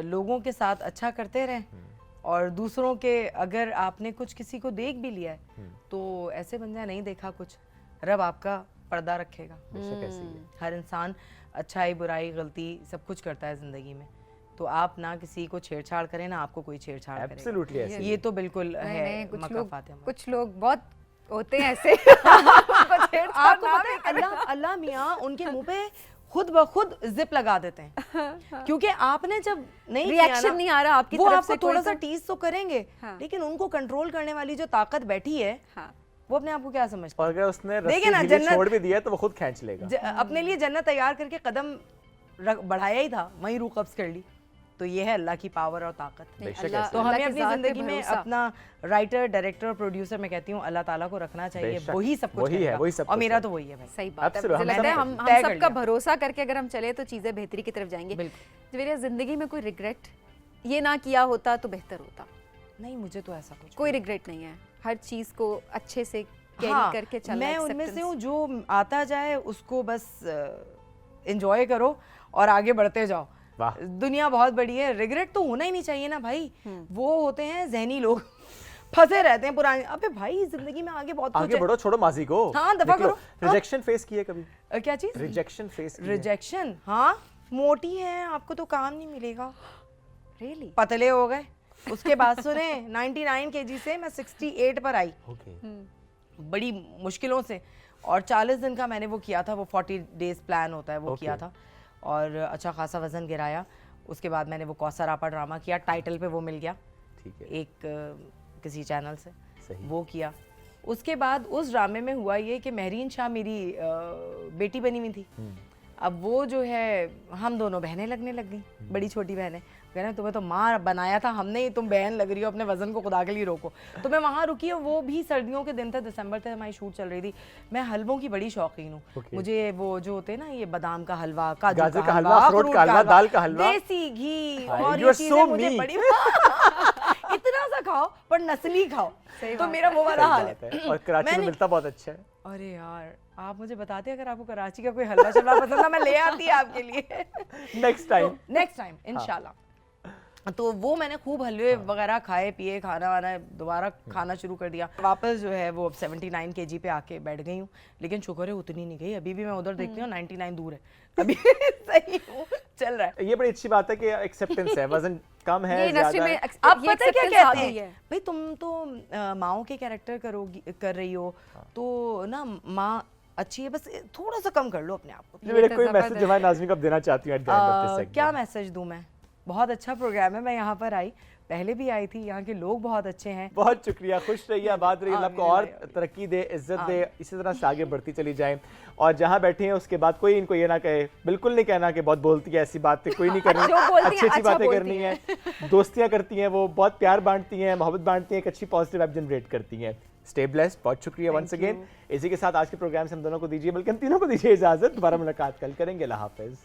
लोगों के साथ अच्छा करते रहें, और दूसरों के, अगर आपने कुछ किसी को देख भी लिया है तो ऐसे बन जाए नहीं देखा कुछ, रब आपका पर्दा रखेगा। हर इंसान अच्छाई बुराई गलती सब कुछ करता है ज़िंदगी में, तो आप ना किसी को छेड़छाड़ करें ना आपको कोई छेड़छाड़ करेगा। एब्सोल्युटली ऐसे ये तो बिल्कुल है। कुछ लोग बहुत होते हैं ऐसे आपको पता है अल्लाह मियाँ उनके मुंह पे खुद ब खुद जिप लगा देते हैं क्योंकि आपने जब नहीं रिएक्शन नहीं आ रहा आपकी वो तरफ आपको से थोड़ा सा टीज तो करेंगे, हाँ। लेकिन उनको कंट्रोल करने वाली जो ताकत बैठी है, हाँ। वो अपने आप को क्या समझता और अगर उसने देखिए ना, रस्सी ढीली छोड़ भी दिया तो वो खुद खींच लेगा। अपने लिए जन्नत तैयार करके कदम बढ़ाया ही था, वहीं रूह कब्ज कर ली। तो ये है अल्लाह की पावर और ताकत। तो हमें अपनी जिंदगी में अपना राइटर, डायरेक्टर, प्रोड्यूसर, मैं कहती हूँ अल्लाह ताला को रखना चाहिए, वही सब कुछ करेगा। और मेरा तो वही है भाई। सही बात है, मुझे लगता है हम सबका भरोसा करके अगर हम चले तो चीजें बेहतरी की तरफ जाएंगी। मेरी जिंदगी में कोई रिग्रेट, ये ना किया होता तो बेहतर होता। नहीं, मुझे तो ऐसा कोई रिग्रेट नहीं है, हर चीज को अच्छे से कैरी करके चलना। मैं उनमें से हूँ जो आता जाए उसको बस एंजॉय करो और आगे बढ़ते जाओ। दुनिया बहुत बड़ी है, रिग्रेट तो होना ही नहीं चाहिए ना भाई। वो होते हैं जहनी लोग, फंसे रहते हैं पुराने। अबे भाई जिंदगी में आगे बहुत आगे बढ़ो, छोड़ो माजी को। हाँ, दफा करो। रिजेक्शन फेस किए कभी? क्या चीज? Rejection face. रिजेक्शन, हाँ। मोटी है, आपको तो काम नहीं मिलेगा। रियली? पतले हो गए, उसके बाद सुने 99 kg से मैं 68 पर आई, बड़ी मुश्किलों से। और 40 दिन का मैंने वो किया था, वो 40 डेज प्लान होता है, वो किया था और अच्छा खासा वजन गिराया। उसके बाद मैंने वो कौसर आपा ड्रामा किया, टाइटल पे वो मिल गया, ठीक है, एक किसी चैनल से, वो किया। उसके बाद उस ड्रामे में हुआ ये कि महरीन शाह मेरी बेटी बनी हुई थी। अब वो जो है हम दोनों बहनें लगने लग गई, बड़ी छोटी बहनें। कह रहे तुम्हें तो माँ बनाया था हमने, तुम बहन लग रही हो, अपने वजन को खुदा के लिए रोको। तो मैं वहाँ रुकी और वो भी सर्दियों के दिन थे, दिसंबर थे, हमारी शूट चल रही थी। मैं हलवों की बड़ी शौकीन हूँ। मुझे वो जो होते हैं ना, ये बादाम का हलवा, काजू का हलवा, अखरोट का हलवा, दाल का हलवा, देसी घी और ये चीजें मुझे बड़ी इतना सा खाओ पर नस्ली खाओ। तो मेरा वो वाला हाल है। और कराची में मिलता बहुत अच्छा है। अरे यार, आप मुझे बताते अगर आपको कराची का कोई हलवा शलवा पसंद है, मैं ले आती आपके लिए नेक्स्ट टाइम इंशाल्लाह। तो वो मैंने खूब हलवे वगैरह खाए पिए, खाना वाना दोबारा खाना शुरू कर दिया। वापस जो है वो 79 kg पे आके बैठ गई हूँ, लेकिन शुक्र है उतनी नहीं गई। अभी भी मैं उधर देखती हूँ 99 दूर है, अभी सही हूँ, चल रहा है। ये बड़ी अच्छी बात है कि एक्सेप्टेंस है, वजन कम है, ज़्यादा है। आप पता है क्या कहते हैं भाई, तुम तो माओ के कैरेक्टर कर रही हो तो ना माँ अच्छी है, बस थोड़ा सा कम कर लो अपने आप को। मेरे कोई मैसेज हमारे नाज़रीन को देना चाहती हूँ? क्या मैसेज दूं मैं? बहुत अच्छा प्रोग्राम है, मैं यहाँ पर आई, पहले भी आई थी, यहाँ के लोग बहुत अच्छे हैं। बहुत शुक्रिया, खुश रहिए, आबाद रहिए, अल्लाह आपको और तरक्की दे, इज्जत दे, इसी तरह से आगे बढ़ती चली जाए। और जहाँ बैठे हैं उसके बाद कोई इनको ये ना कहे, बिल्कुल नहीं कहना कि बहुत बोलती है, ऐसी बात कोई नहीं करनी, अच्छी अच्छी बातें करनी है, दोस्तियाँ करती हैं, वो बहुत प्यार बांटती हैं, मोहब्बत बांटती हैं, एक अच्छी पॉजिटिव वाइब जनरेट करती हैं। स्टे ब्लेस्ड, बहुत शुक्रिया वंस अगेन। इसी के साथ आज के प्रोग्राम से हम दोनों को दीजिए, बल्कि हम तीनों को दीजिए इजाजत। दोबारा मुलाकात कल करेंगे। अल्लाह हाफिज़।